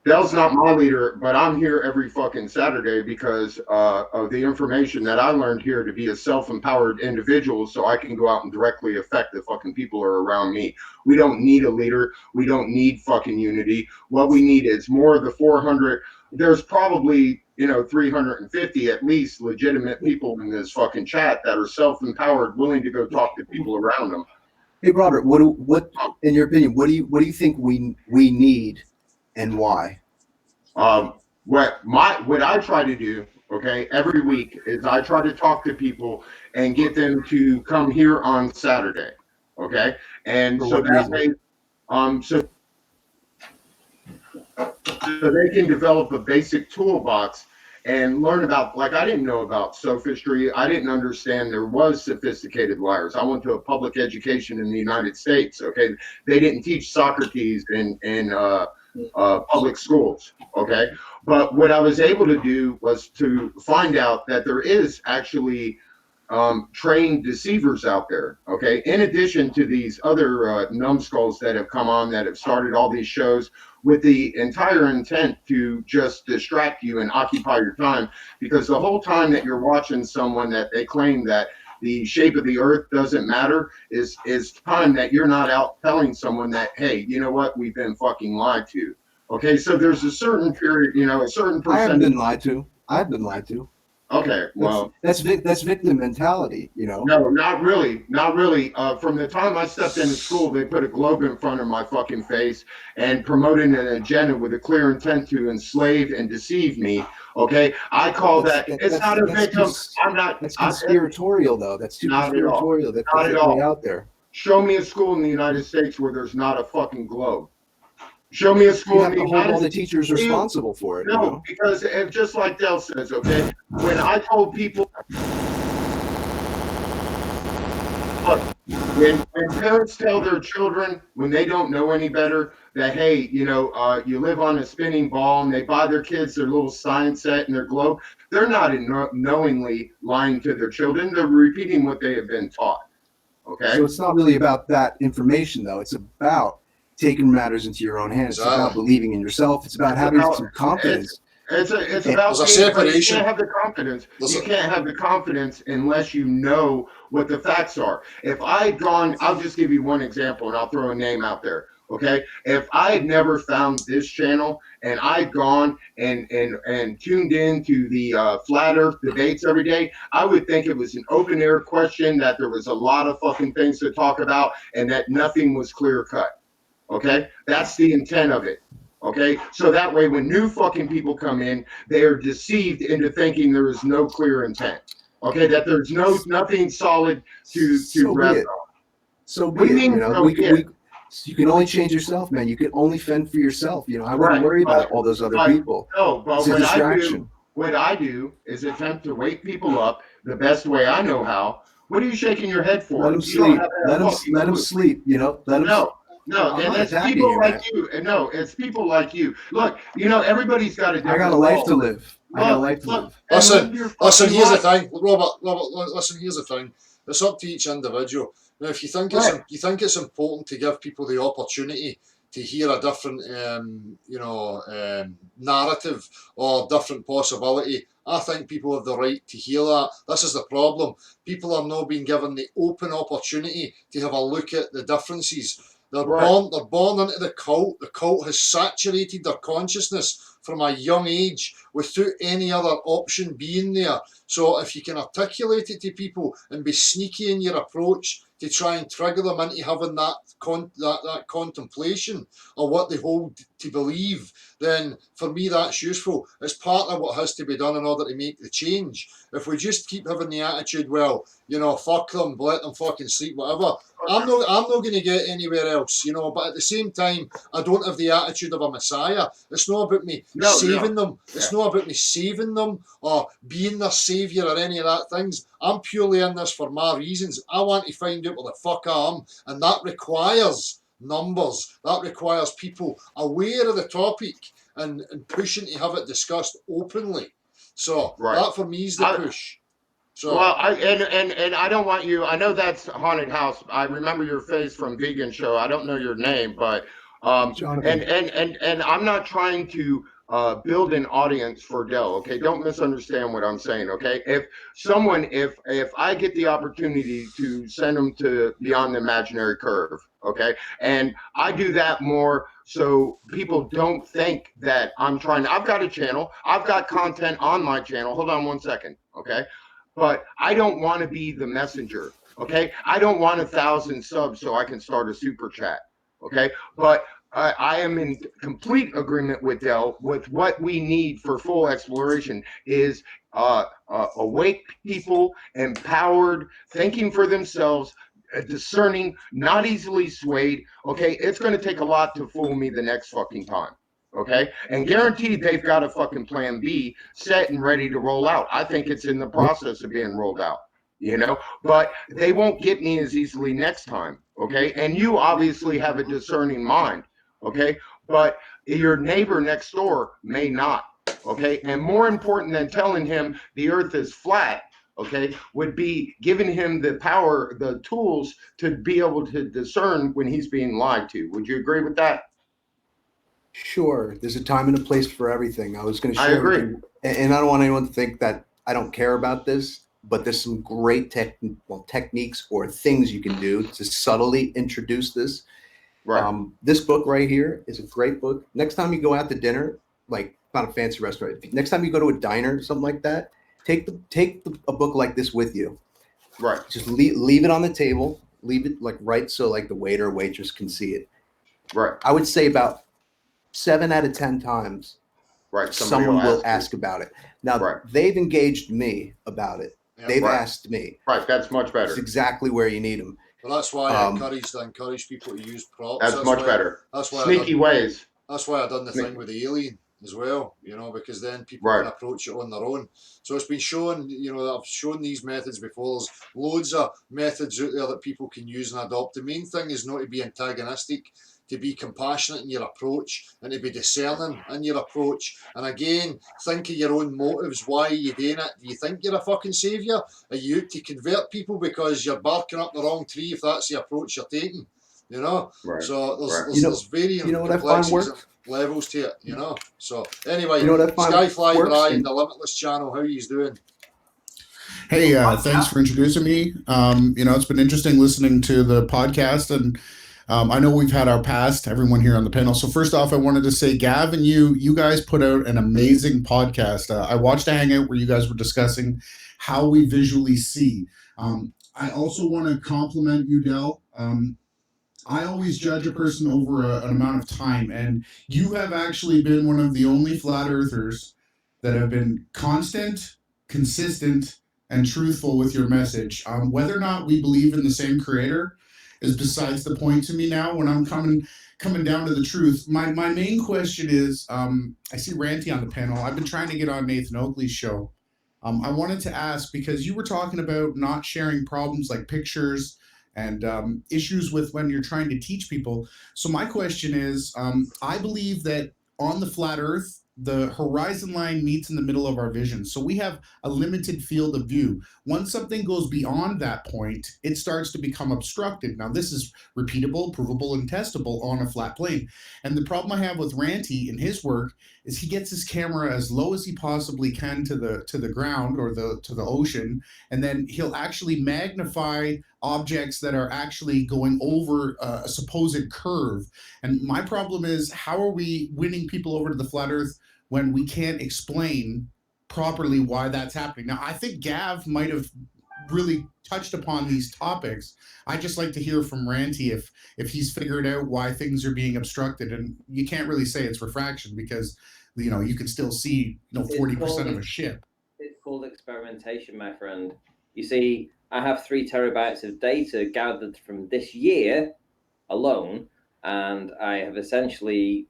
Dell's not my leader, but I'm here every fucking Saturday because of the information that I learned here to be a self-empowered individual so I can go out and directly affect the fucking people who are around me. We don't need a leader. We don't need fucking unity. What we need is more of the 400. There's probably, you know, 350 at least legitimate people in this fucking chat that are self-empowered, willing to go talk to people around them. Hey, Robert, what in your opinion, what do you think we need? And why? What I try to do, okay, every week is I try to talk to people and get them to come here on Saturday, okay, and so that way, so they can develop a basic toolbox and learn about, like, I didn't know about sophistry. I didn't understand there was sophisticated liars. I went to a public education in the United States. Okay, they didn't teach Socrates and public schools. Okay, but what I was able to do was to find out that there is actually trained deceivers out there. Okay, in addition to these other numbskulls that have come on that have started all these shows with the entire intent to just distract you and occupy your time, because the whole time that you're watching someone that they claim that the shape of the earth doesn't matter is time that you're not out telling someone that, hey, you know what, we've been fucking lied to. Okay, so there's a certain period, a certain I haven't percentage. been lied to. I've been lied to. Okay, well, That's victim mentality, no, not really, not really. From the time I stepped into school, they put a globe in front of my fucking face and promoted an agenda with a clear intent to enslave and deceive me. Okay, I call that. It's not a victim. I'm not. That's conspiratorial, though. That's too Not at all. conspiratorial. That's Not at all. way out there. Show me a school in the United States where there's not a fucking globe. Show me a You school have in the to hold United all the States. teachers responsible for it. you No, know? because just like Dell says, okay, when I told people, look, when parents tell their children when they don't know any better that, hey, you live on a spinning ball, and they buy their kids their little science set and their globe, they're not knowingly lying to their children. They're repeating what they have been taught. Okay. So it's not really about that information, though. It's about taking matters into your own hands. It's about believing in yourself. It's about having some confidence. It's about There's a being, separation. you can't have the confidence. You can't have the confidence unless you know what the facts are. If I had gone, I'll just give you one example, and I'll throw a name out there. Okay, if I had never found this channel and I'd gone and tuned in to the flat Earth debates every day, I would think it was an open air question, that there was a lot of fucking things to talk about, and that nothing was clear cut. Okay, that's the intent of it. Okay, so that way when new fucking people come in, they are deceived into thinking there is no clear intent. Okay, that there's nothing solid to rest on. So be it. You can only change yourself, man. You can only fend for yourself. I wouldn't worry about all those other people. No, but It's a distraction. what I do is attempt to wake people up the best way I know how. What are you shaking your head for? Let them sleep. Let them sleep. Let them. No, and it's people like you. And no, it's people like you. Look, everybody's got a different I got a life to live. Listen, here's the thing, Robert, listen, here's the thing. It's up to each individual. Now, if you think it's important to give people the opportunity to hear a different, narrative or different possibility, I think people have the right to hear that. This is the problem. People are not being given the open opportunity to have a look at the differences. They're born into the cult. The cult has saturated their consciousness from a young age without any other option being there. So if you can articulate it to people and be sneaky in your approach to try and trigger them into having that contemplation or what they hold to believe, then for me that's useful. It's part of what has to be done in order to make the change. If we just keep having the attitude, well, fuck them, let them fucking sleep, whatever, I'm not going to get anywhere else, but at the same time, I don't have the attitude of a messiah. It's not about me saving them. It's not about me saving them or being their saviour or any of that things. I'm purely in this for my reasons. I want to find out where the fuck I am, and that requires numbers. That requires people aware of the topic and pushing to have it discussed openly. So that for me is the push. So, well, and I don't want you. I know that's Haunted House. I remember your face from Vegan Show. I don't know your name, but and I'm not trying to build an audience for Dell. Okay, don't misunderstand what I'm saying. Okay, if I get the opportunity to send them to Beyond the Imaginary Curve, okay, and I do that more so people don't think that I'm trying. I've got a channel. I've got content on my channel. Hold on one second, okay. But I don't want to be the messenger, okay? I don't want 1,000 subs so I can start a super chat, okay? But I am in complete agreement with Dell with what we need for full exploration is awake people, empowered, thinking for themselves, discerning, not easily swayed, okay? It's going to take a lot to fool me the next fucking time. Okay, and guaranteed they've got a fucking plan B set and ready to roll out. I think it's in the process of being rolled out, but they won't get me as easily next time. Okay, and you obviously have a discerning mind. Okay, but your neighbor next door may not. Okay. And more important than telling him the earth is flat, okay, would be giving him the power, the tools to be able to discern when he's being lied to. Would you agree with that? Sure, there's a time and a place for everything. I was going to I share agree. with you, and I don't want anyone to think that I don't care about this, but there's some great techniques or things you can do to subtly introduce this. Right. This book right here is a great book. Next time you go out to dinner, like not a fancy restaurant, next time you go to a diner, something like that, take a book like this with you. Right. Just leave it on the table, leave it like right so like the waiter or waitress can see it. Right. I would say about 7 out of 10 times, Right. someone will ask about it. Now, Right. they've engaged me about it. Yeah. They've Right. asked me. Right. That's much better. It's exactly where you need them. Well, that's why I encourage people to use props. That's much why, better. That's why Sneaky ways. That's why I done the Sneaky. thing with the alien as well, you know, because then people Right. can approach it on their own. So it's been shown, you know, I've shown these methods before. There's loads of methods out there that people can use and adopt. The main thing is not to be antagonistic, to be compassionate in your approach and to be discerning in your approach. And again, think of your own motives. Why are you doing it? Do you think you're a fucking saviour? Are you out to convert people because you're barking up the wrong tree if that's the approach you're taking? You know? Right. So there's, Right. there's, there's varying you know what I find complexities works? and levels to it, you know? So anyway, You know what I find Skyfly works? Brian, the Limitless channel, how you doing? Hey, thanks for introducing me. You know, it's been interesting listening to the podcast, and I know we've had our past, everyone here on the panel. So first off, I wanted to say, Gav and you guys put out an amazing podcast. I watched a hangout where you guys were discussing how we visually see. I also want to compliment you, Del. I always judge a person over an amount of time, and you have actually been one of the only flat earthers that have been constant, consistent, and truthful with your message. Whether or not we believe in the same creator is besides the point to me now when I'm coming down to the truth. My main question is, I see Ranty on the panel. I've been trying to get on Nathan Oakley's show. I wanted to ask, because you were talking about not sharing problems like pictures and issues with when you're trying to teach people. So my question is, I believe that on the flat earth, the horizon line meets in the middle of our vision. So we have a limited field of view. Once something goes beyond that point, it starts to become obstructed. Now, this is repeatable, provable, and testable on a flat plane. And the problem I have with Ranty in his work is he gets his camera as low as he possibly can to the ground or to the ocean, and then he'll actually magnify objects that are actually going over a supposed curve. And my problem is, how are we winning people over to the flat earth when we can't explain properly why that's happening? Now, I think Gav might have really touched upon these topics. I just like to hear from Ranty if he's figured out why things are being obstructed. And you can't really say it's refraction because, you know, you can still see, 40% of a ship. It's called experimentation, my friend. You see, I have 3 terabytes of data gathered from this year alone, and I have essentially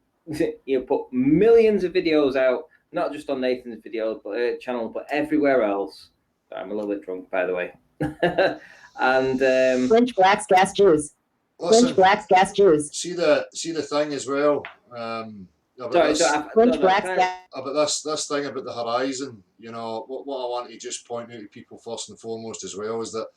put millions of videos out, not just on Nathan's video channel, but everywhere else. I'm a little bit drunk, by the way. And French blacks, gas Jews. Listen, French blacks, gas Jews. see the thing as well. About sorry, this, French blacks, gas. about this thing about the horizon. You know, what I want to just point out to people first and foremost as well is that,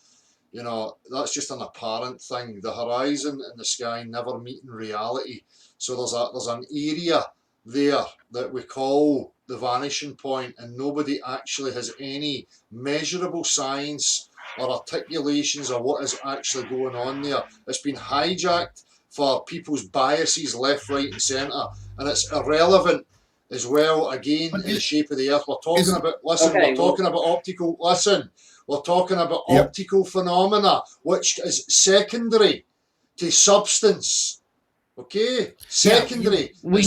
you know, that's just an apparent thing. The horizon and the sky never meet in reality. So there's an area there that we call the vanishing point, and nobody actually has any measurable science or articulations of what is actually going on there. It's been hijacked for people's biases left, right and centre, and it's irrelevant as well, again, in the shape of the earth. We're talking about, we're talking about optical phenomena, which is secondary to substance. Okay, secondary. Your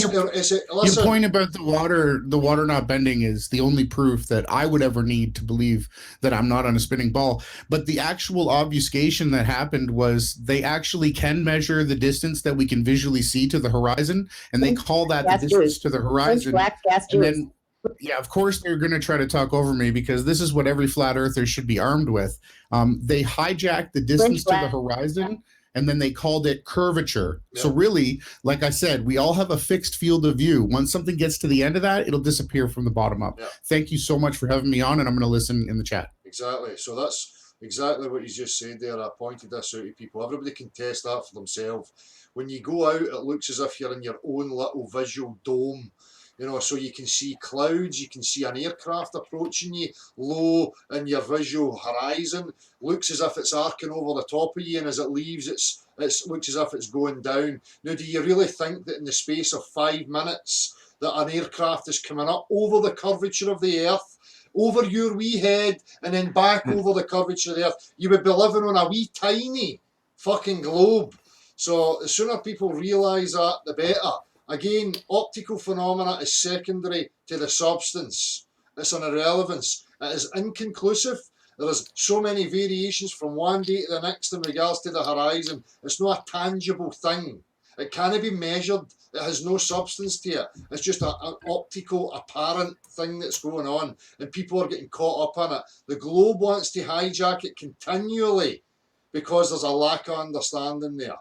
point about the water not bending is the only proof that I would ever need to believe that I'm not on a spinning ball. But the actual obfuscation that happened was they actually can measure the distance that we can visually see to the horizon, and they call that the distance to the horizon. And then, yeah, of course they're going to try to talk over me because this is what every flat earther should be armed with. They hijack the distance to the horizon, and then they called it curvature. Yeah. So really, like I said, we all have a fixed field of view. Once something gets to the end of that, it'll disappear from the bottom up. Yeah. Thank you so much for having me on, and I'm going to listen in the chat. Exactly. So that's exactly what you just said there. I pointed this out to people. Everybody can test that for themselves. When you go out, it looks as if you're in your own little visual dome. You know, so you can see clouds, you can see an aircraft approaching you low in your visual horizon. Looks as if it's arcing over the top of you, and as it leaves, it looks as if it's going down. Now, do you really think that in the space of 5 minutes that an aircraft is coming up over the curvature of the Earth, over your wee head, and then back over the curvature of the Earth? You would be living on a wee tiny fucking globe. So the sooner people realise that, the better. Again, optical phenomena is secondary to the substance. It's an irrelevance. It is inconclusive. There is so many variations from one day to the next in regards to the horizon. It's not a tangible thing. It can't be measured. It has no substance to it. It's just an optical, apparent thing that's going on, and people are getting caught up in it. The globe wants to hijack it continually because there's a lack of understanding there.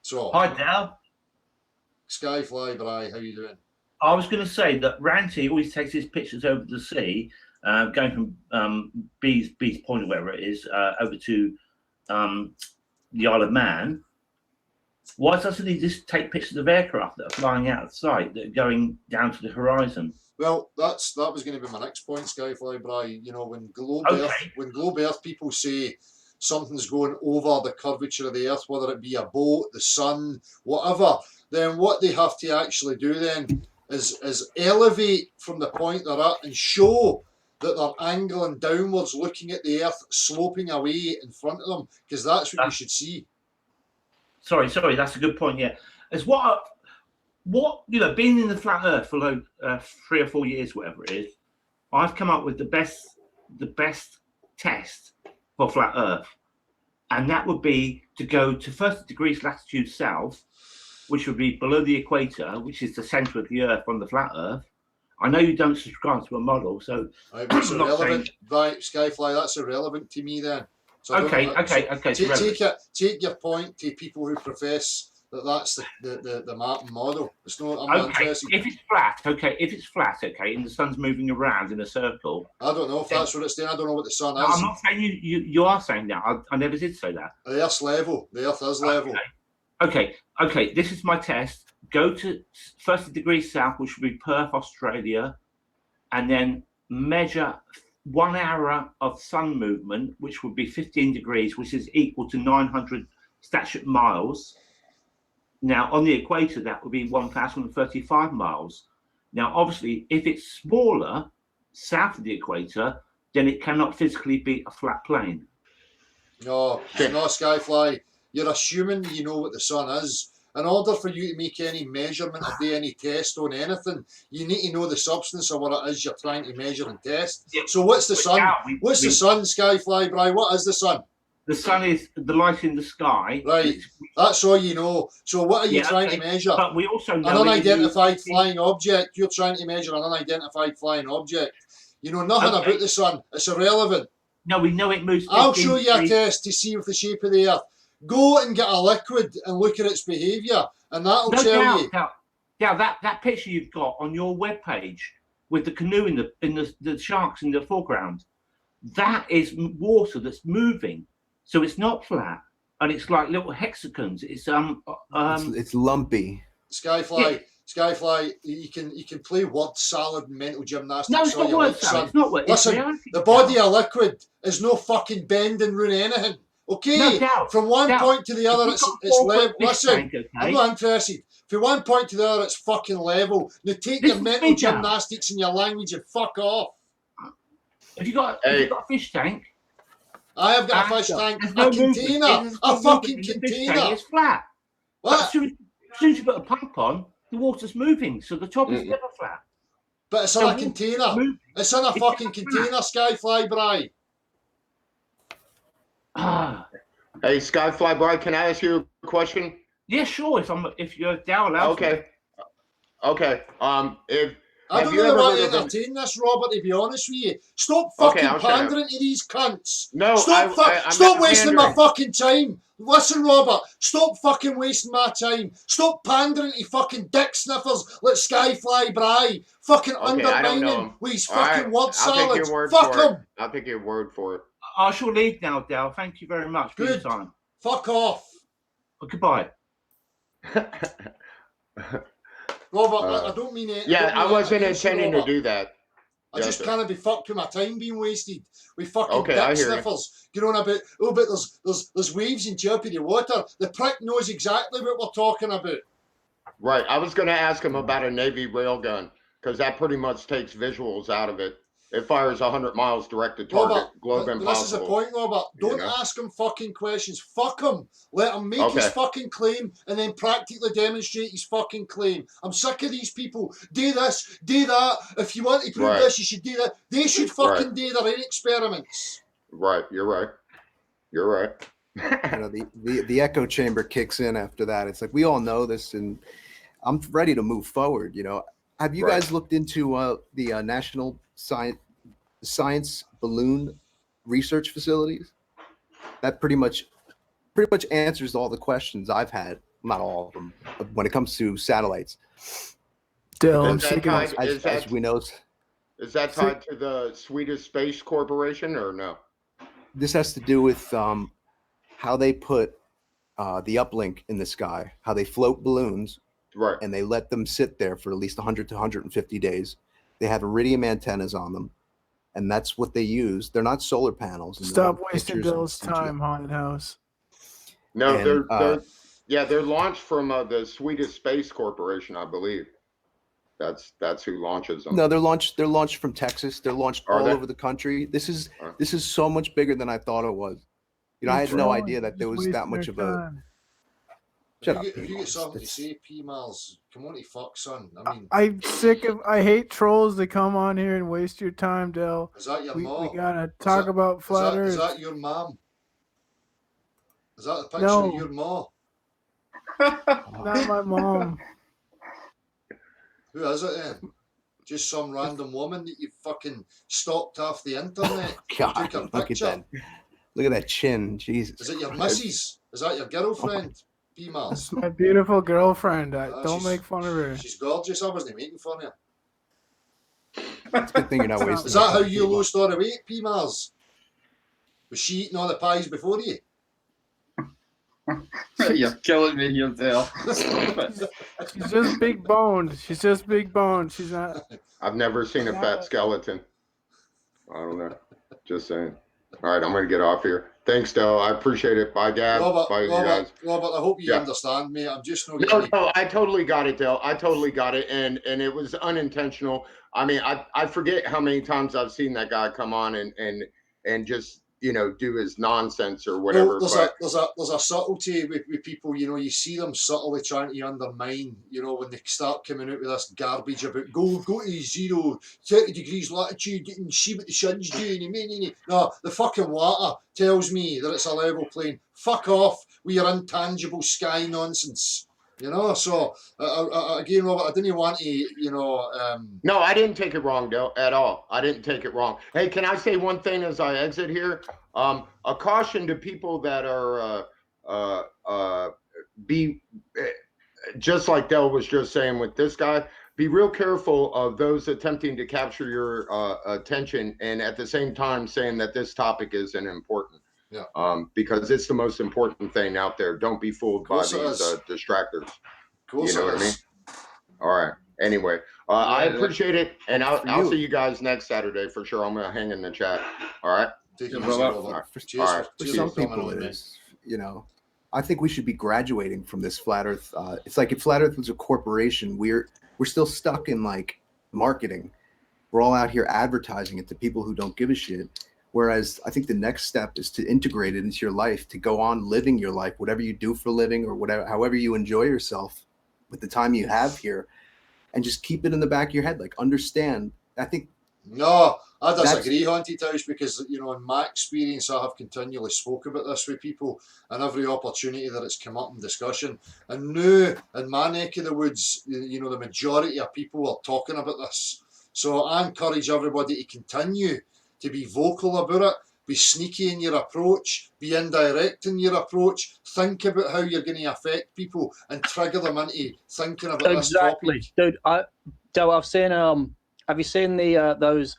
So, Hi, Dal. Skyfly Bry, how you doing? I was going to say that Ranty always takes his pictures over the sea, going from Bees Point or wherever it is, over to the Isle of Man. Why doesn't he just take pictures of aircraft that are flying out of sight, that are going down to the horizon? Well, that was going to be my next point, Skyfly Bry. You know, when Globe Earth people say something's going over the curvature of the Earth, whether it be a boat, the sun, whatever, then what they have to actually do then is elevate from the point they're at and show that they're angling downwards, looking at the Earth sloping away in front of them, because that's what you should see. Sorry, that's a good point. Yeah, as what you know, being in the flat Earth for like 3 or 4 years, whatever it is, I've come up with the best test for flat Earth, and that would be to go to 30 degrees latitude south, which would be below the equator, which is the center of the Earth on the flat Earth. I know you don't subscribe to a model, so That's irrelevant. Right, Skyfly, that's irrelevant to me then. So okay. Take your point to people who profess that that's the Martin model. It's not. I'm not interested. If it's flat, and the sun's moving around in a circle. I don't know if that's what it's doing. I don't know what the sun is. I'm not saying you are saying that. I never did say that. The Earth's level. The Earth is level. Okay. This is my test. Go to 30 degrees south, which would be Perth, Australia, and then measure 1 hour of sun movement, which would be 15 degrees, which is equal to 900 statute miles. Now, on the equator, that would be 1,035 miles. Now, obviously, if it's smaller, south of the equator, then it cannot physically be a flat plane. No, Skyfly. You're assuming you know what the sun is. In order for you to make any measurement or do any test on anything, you need to know the substance of what it is you're trying to measure and test. Yeah. So what's the sun? What's the sun, Skyfly Bry? What is the sun? The sun is the light in the sky. Right. That's all you know. So what are you trying to measure? But we also know an unidentified flying object. You're trying to measure an unidentified flying object. You know nothing about the sun. It's irrelevant. No, we know it moves. I'll show you a test to see with the shape of the Earth. Go and get a liquid and look at its behaviour, and that'll tell you. Now, that picture you've got on your webpage with the canoe in the sharks in the foreground, that is water that's moving, so it's not flat, and it's like little hexagons. It's lumpy. Skyfly, you can play word salad and mental gymnastics. No, it's not word salad. It's not word. Listen, the body of liquid is no fucking bending round anything. Okay, from one point to the other, it's level. Listen, I'm not interested. From one point to the other, it's fucking level. Now take your mental gymnastics and your language and fuck off. Have you got a fish tank? I have got a fish tank. A container. A fucking container. It's flat. What? As soon as you put a pump on, the water's moving, so the top is never flat. But it's in a container. It's in a fucking container, Skyfly Bry. Hey, Skyfly Bry, can I ask you a question? Yeah, sure. If you're down, okay. If I don't really want to entertain this, Robert, to be honest with you. Stop fucking pandering to these cunts. No, stop wasting my fucking time Listen, Robert, stop fucking wasting my time. Stop pandering to fucking dick sniffers like Skyfly Bry. Fucking Okay, I don't know undermining him. with his All right, fucking word I'll take salads. your word Fuck for it. him. I'll take your word for it. I shall leave now, Dale. Thank you very much for your Good. time. Fuck off. Goodbye. Robert, I don't mean it. Yeah, I wasn't against you, intending to Robert. do that. I Yes, just sir. can't be fucked with my time being wasted with fucking Okay, I dick hear you. sniffers. You know about, oh, but there's waves in Jeopardy water. The prick knows exactly what we're talking about. Right. I was going to ask him about a Navy railgun because that pretty much takes visuals out of it. It fires 100 miles direct to target. Robert, Globe but this is the impossible. point, Robert. Don't You know? ask him fucking questions. Fuck him. Let him make his Okay. fucking claim and then practically demonstrate his fucking claim. I'm sick of these people. Do this, do that. If you want to prove Right. this, you should do that. They should fucking Right. do their own experiments. Right. You're right. You're right. You know, the echo chamber kicks in after that. It's like we all know this, and I'm ready to move forward. You know, have you Right. guys looked into the National Science Balloon Research Facilities? That pretty much answers all the questions I've had. Not all of them, when it comes to satellites. Dylan, Is that tied- is As that- we know, Is that tied to the Swedish Space Corporation or no? this has to do with how they put the uplink in the sky, how they float balloons, right? And they let them sit there for at least 100 to 150 days. They have iridium antennas on them, and that's what they use. They're not solar panels. and Stop they're wasting pictures and Bill's stuff. time, haunted house. No, And, they're launched from the Swedish Space Corporation, I believe. That's who launches them. No, they're launched from Texas. They're launched Are all they? over the country. This is so much bigger than I thought it was. You know, I had Keep no going, idea that there just was that wasting much your of a. time. Shut up. If you P. get Mars. something to say, P. Miles, come on to fuck, son. I mean, I hate trolls that come on here and waste your time, Dell. is that your We mom? gotta talk about flat Is Earth. that your mom? Is that the picture No. of your mom? Not my mom. Who is it then? Just some random woman that you fucking stalked off the internet. God, took her look at picture. that. Look at that chin. Jesus. Is it your missus? Is that your girlfriend? P. Miles. That's my beautiful girlfriend. Don't she's- make fun of her. She's gorgeous. I wasn't making fun of her. It's a good thing you're not wasting. Is that how you lost all the weight, P. Mars? Was she eating all the pies before you? You're killing me here, Dale. She's just big boned. She's just big boned. She's not. I've never seen a fat skeleton. I don't know. Just saying. All right, I'm gonna get off here. Thanks, Del. I appreciate it. Bye, Gab. Bye, you guys. Robert, I hope you Yeah. understand me. I'm just not No, I totally got it, Del. I totally got it, and it was unintentional. I mean, I forget how many times I've seen that guy come on and just do his nonsense or whatever. Well, there's a subtlety with people. You see them subtly trying to undermine. When they start coming out with this garbage about go to 30 degrees latitude and see what the sun's doing. No, the fucking water tells me that it's a level plane. Fuck off with your intangible sky nonsense. So again, Robert, I didn't want to, No, I didn't take it wrong, Del, at all. I didn't take it wrong. Hey, can I say one thing as I exit here? A caution to people that are just like Del was just saying with this guy, be real careful of those attempting to capture your attention and at the same time saying that this topic isn't important. Yeah. Because it's the most important thing out there. Don't be fooled by course these it is. distractors. course You know it what I mean? is. All right. Anyway, I Yeah, appreciate it, and I'll you. see you guys next Saturday for sure. I'm gonna hang in the chat. All right. Take it Yeah, easy, brother. Robert. For, Cheers, all right. for cheers some for coming people, on, it mate. is. I think we should be graduating from this flat Earth. It's like if flat Earth was a corporation, we're still stuck in like marketing. We're all out here advertising it to people who don't give a shit. Whereas I think the next step is to integrate it into your life, to go on living your life, whatever you do for a living or whatever, however you enjoy yourself with the time you have here, and just keep it in the back of your head. Like understand. I think No, I disagree, Haunted House, because in my experience, I have continually spoke about this with people, and every opportunity that it's come up in discussion. And now, in my neck of the woods, the majority of people are talking about this. So I encourage everybody to continue to be vocal about it, Be sneaky in your approach, be indirect in your approach, think about how you're going to affect people and trigger them into thinking about this Exactly, topic. dude. Del, I've seen. Have you seen the those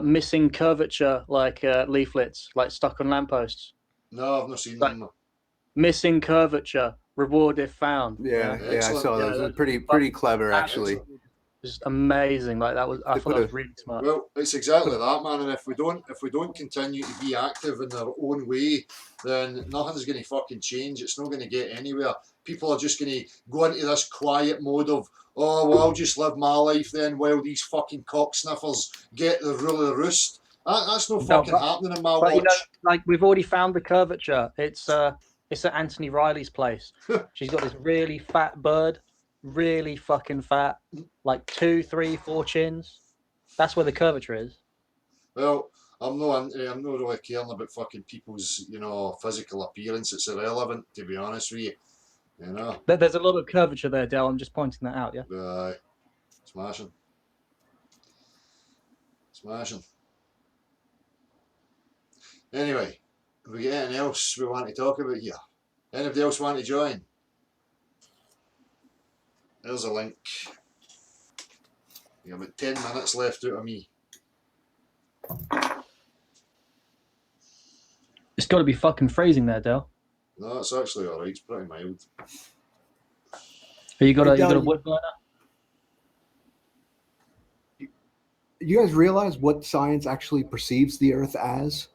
missing curvature leaflets like stuck on lampposts? No, I've not seen them. No. Missing curvature, reward if found. Yeah, I saw those. Yeah, They're pretty clever, actually. It's amazing. Like that was, I thought that was really smart. Well, it's exactly that, man. And if we don't continue to be active in their own way, then nothing's going to fucking change. It's not going to get anywhere. People are just going to go into this quiet mode of, oh, well, I'll just live my life then while these fucking cock sniffers get the rule of the roost. That's no fucking happening in my watch. You know, like we've already found the curvature. It's at Anthony Riley's place. She's got this really fat bird. Really fucking fat, like 2, 3, 4 chins. That's where the curvature is. Well, I'm not really caring about fucking people's, physical appearance. It's irrelevant, to be honest with you. There's a lot of curvature there, Del. I'm just pointing that out. Yeah. Smashing. Anyway, have we got anything else we want to talk about here? Anybody else want to join? There's a link. You have about 10 minutes left out of me. It's got to be fucking freezing there, Del. No, it's actually alright. It's pretty mild. You got a wood burner? You guys realize what science actually perceives the Earth as?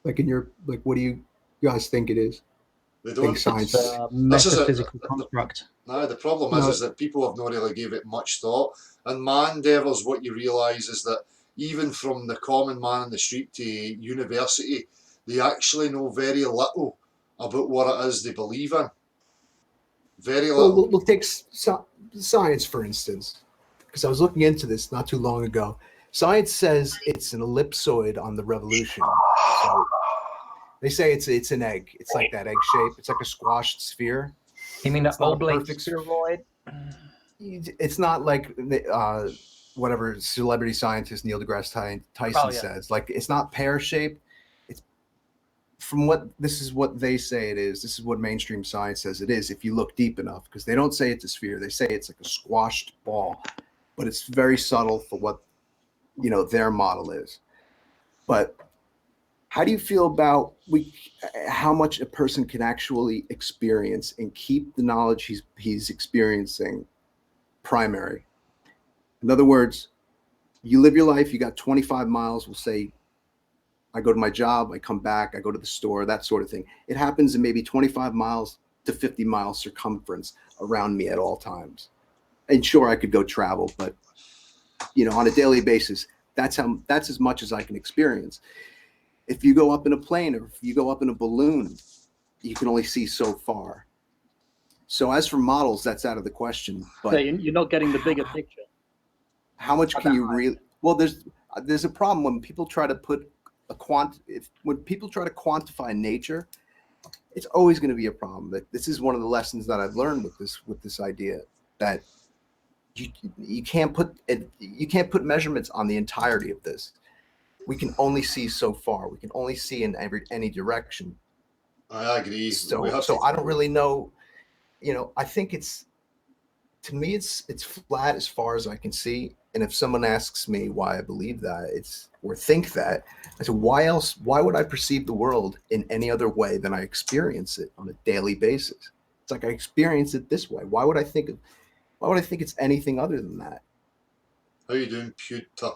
What do you guys think it is? They don't. Science. Metaphysical construct. No, the problem is that people have not really gave it much thought. And man, Devers, what you realise is that even from the common man on the street to university, they actually know very little about what it is they believe in. Very little. We'll take science, for instance, because I was looking into this not too long ago. Science says it's an ellipsoid on the revolution. So they say it's an egg. It's like that egg shape. It's like a squashed sphere. You mean an oblate spheroid? It's not like whatever celebrity scientist Neil deGrasse Tyson says. Like, it's not pear shaped. It's this is what they say it is. This is what mainstream science says it is. If you look deep enough, because they don't say it's a sphere. They say it's like a squashed ball, but it's very subtle for what their model is. But how do you feel about how much a person can actually experience and keep the knowledge he's experiencing primary? In other words, you live your life, you got 25 miles, we'll say, I go to my job, I come back, I go to the store, that sort of thing. It happens in maybe 25 miles to 50 mile circumference around me at all times. And sure, I could go travel, but on a daily basis, that's as much as I can experience. If you go up in a plane or if you go up in a balloon, you can only see so far. So as for models, that's out of the question. But you're not getting the bigger picture. How much can you really? Well, there's a problem when people try to put when people try to quantify nature. It's always going to be a problem. This is one of the lessons that I've learned with this idea that you can't put measurements on the entirety of this. We can only see so far. We can only see in any direction. I agree. So I don't really know. I think to me it's flat as far as I can see. And if someone asks me why I believe that or think that, I said, why else? Why would I perceive the world in any other way than I experience it on a daily basis? It's like I experience it this way. Why would I think it's anything other than that? How you doing, Pewter?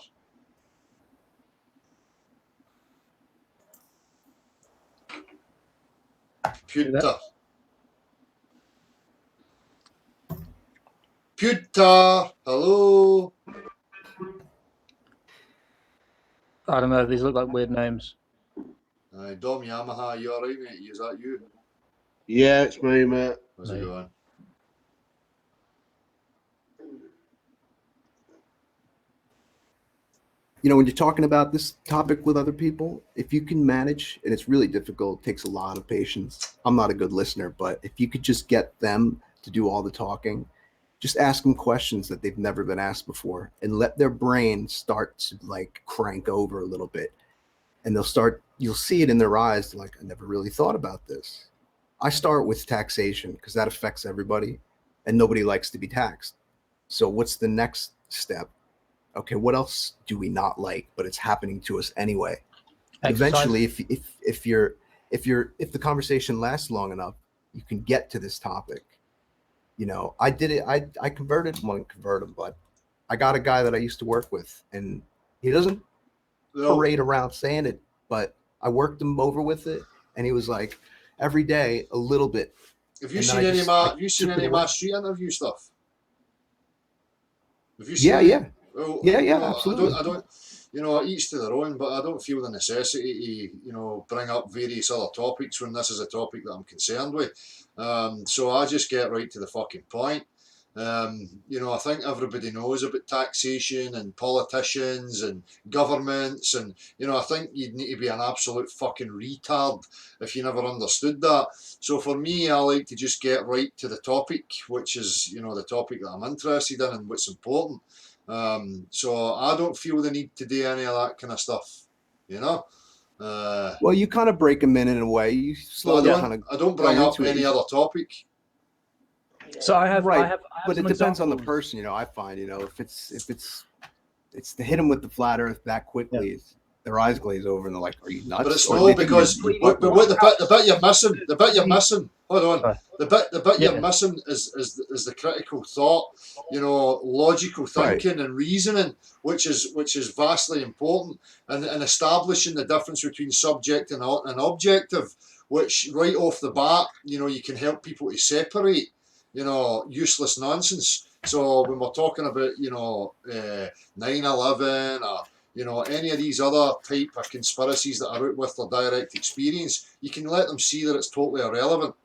Pewter, hello. I don't know. These look like weird names. Dom Yamaha, you alright, mate? Is that you? Yeah, it's me, mate. How's it going? When you're talking about this topic with other people, if you can manage, and it's really difficult, it takes a lot of patience. I'm not a good listener, but if you could just get them to do all the talking, just ask them questions that they've never been asked before and let their brain start to crank over a little bit. and you'll see it in their eyes, like, I never really thought about this. I start with taxation because that affects everybody, and nobody likes to be taxed. So what's the next step? Okay, what else do we not like, but it's happening to us anyway? And eventually, if the conversation lasts long enough, you can get to this topic. You know, I did it. I converted one, but I got a guy that I used to work with, and he doesn't parade around saying it, but I worked him over with it, and he was like, every day a little bit. Have you seen any of my street interview stuff? Have you seen Yeah. Well, Yeah, no, absolutely. I don't, you know, each to their own, but I don't feel the necessity to, you know, bring up various other topics when this is a topic that I'm concerned with. So I just get right to the fucking point. You know, I think everybody knows about taxation and politicians and governments, and, you know, I think you'd need to be an absolute fucking retard if you never understood that. So for me, I like to just get right to the topic, which is, you know, the topic that I'm interested in and what's important. So I don't feel the need to do any of that kind of stuff, you know. Well, you kind of break them in a way. You slowly I don't bring up any other topic. So I have, but it some depends on the examples. person. You know, I find, you know, if it's to hit them with the flat earth that quickly, their eyes glaze over and they're like, "Are you nuts?" But it's Or no, they think because you're- what the bit you're missing. Hold on, the bit you're missing is the critical thought, you know, logical thinking and reasoning, which is vastly important, and establishing the difference between subject and objective, which right off the bat, you know, you can help people to separate, you know, useless nonsense. So when we're talking about, you know, 9/11 or, you know, any of these other type of conspiracies that are out with their direct experience, you can let them see that it's totally irrelevant.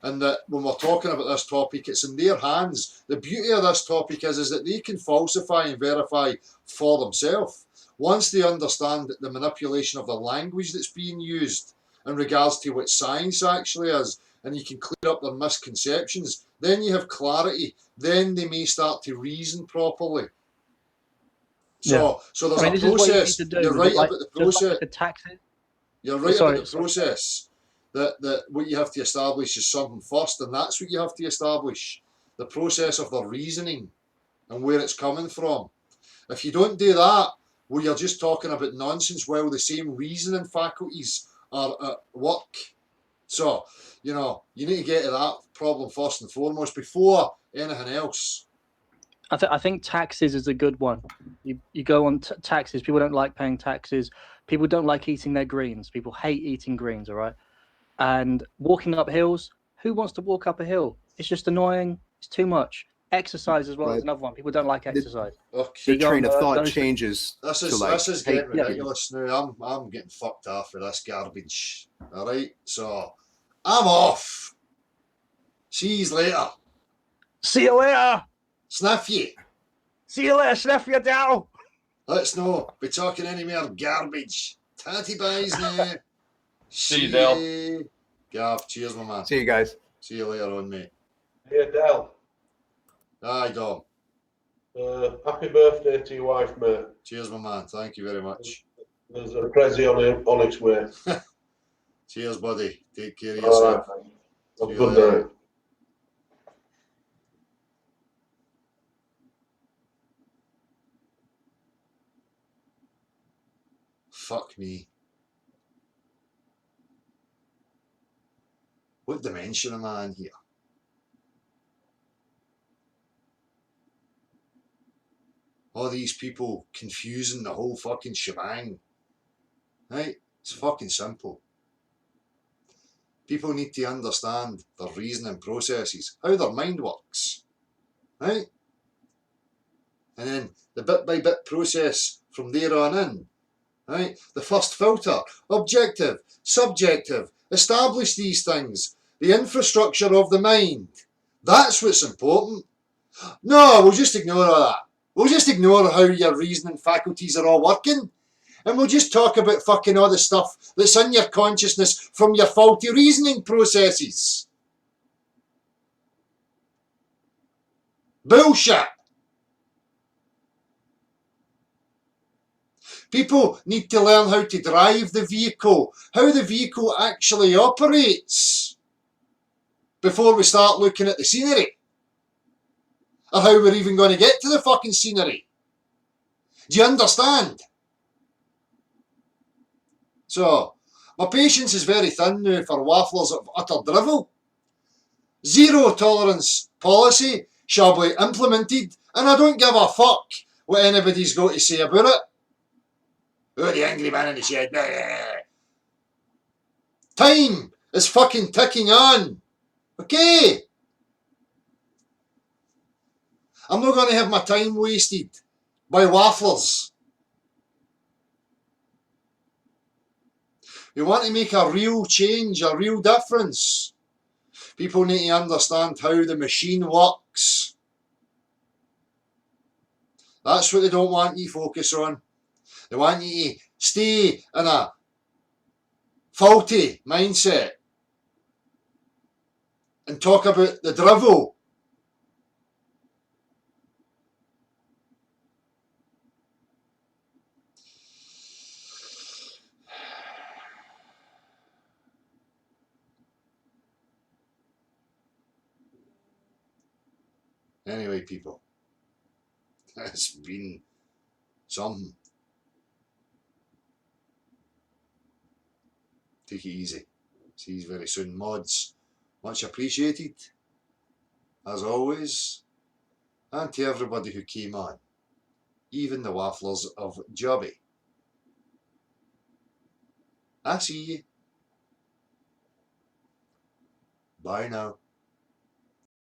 And that when we're talking about this topic, it's in their hands. The beauty of this topic is that they can falsify and verify for themselves. Once they understand the manipulation of the language that's being used in regards to what science actually is, and you can clear up their misconceptions, then you have clarity. Then they may start to reason properly. So there's a process. You're right about the process. You're right about the process. That what you have to establish is something first, and that's what you have to establish: the process of the reasoning and where it's coming from. If you don't do that, well, you're just talking about nonsense while the same reasoning faculties are at work. So, you know, you need to get to that problem first and foremost before anything else. I think taxes is a good one. You go on taxes. People don't like paying taxes. People don't like eating their greens. People hate eating greens. All right. And walking up hills. Who wants to walk up a hill? It's just annoying. It's too much. Exercise as well is another one. People don't like exercise. The train of thought changes. This is getting ridiculous now. I'm getting fucked off for this garbage. All right. So I'm off. See you later. See you later. Sniff you. See you later, sniff you down. Let's not be talking any more garbage. Tatty buys now. See you, Del. Gav, cheers, my man. See you guys. See you later on, mate. Yeah, Del. Aye, Dom. Happy birthday to your wife, mate. Cheers, my man. Thank you very much. There's a present on its way. Cheers, buddy. Take care of All yourself. right. See you Good later. night. Fuck me. What dimension am I in here? All these people confusing the whole fucking shebang. Right? It's fucking simple. People need to understand their reasoning processes, how their mind works. Right? And then the bit by bit process from there on in. Right? The first filter, objective, subjective, establish these things, the infrastructure of the mind. That's what's important. No, we'll just ignore all that. We'll just ignore how your reasoning faculties are all working. And we'll just talk about fucking all the stuff that's in your consciousness from your faulty reasoning processes. Bullshit. People need to learn how to drive the vehicle, how the vehicle actually operates, before we start looking at the scenery. Or how we're even going to get to the fucking scenery. Do you understand? So, my patience is very thin now for wafflers of utter drivel. Zero tolerance policy shall be implemented, and I don't give a fuck what anybody's got to say about it. Oh, the angry man in the shed. Time is fucking ticking on. Okay? I'm not going to have my time wasted by wafflers. We want to make a real change, a real difference. People need to understand how the machine works. That's what they don't want you to focus on. They want you to stay in a faulty mindset and talk about the drivel. Anyway, people, it's been something. Take it easy. See you very soon, mods. Much appreciated, as always. And to everybody who came on, even the wafflers of Jobby. I see you. Bye now.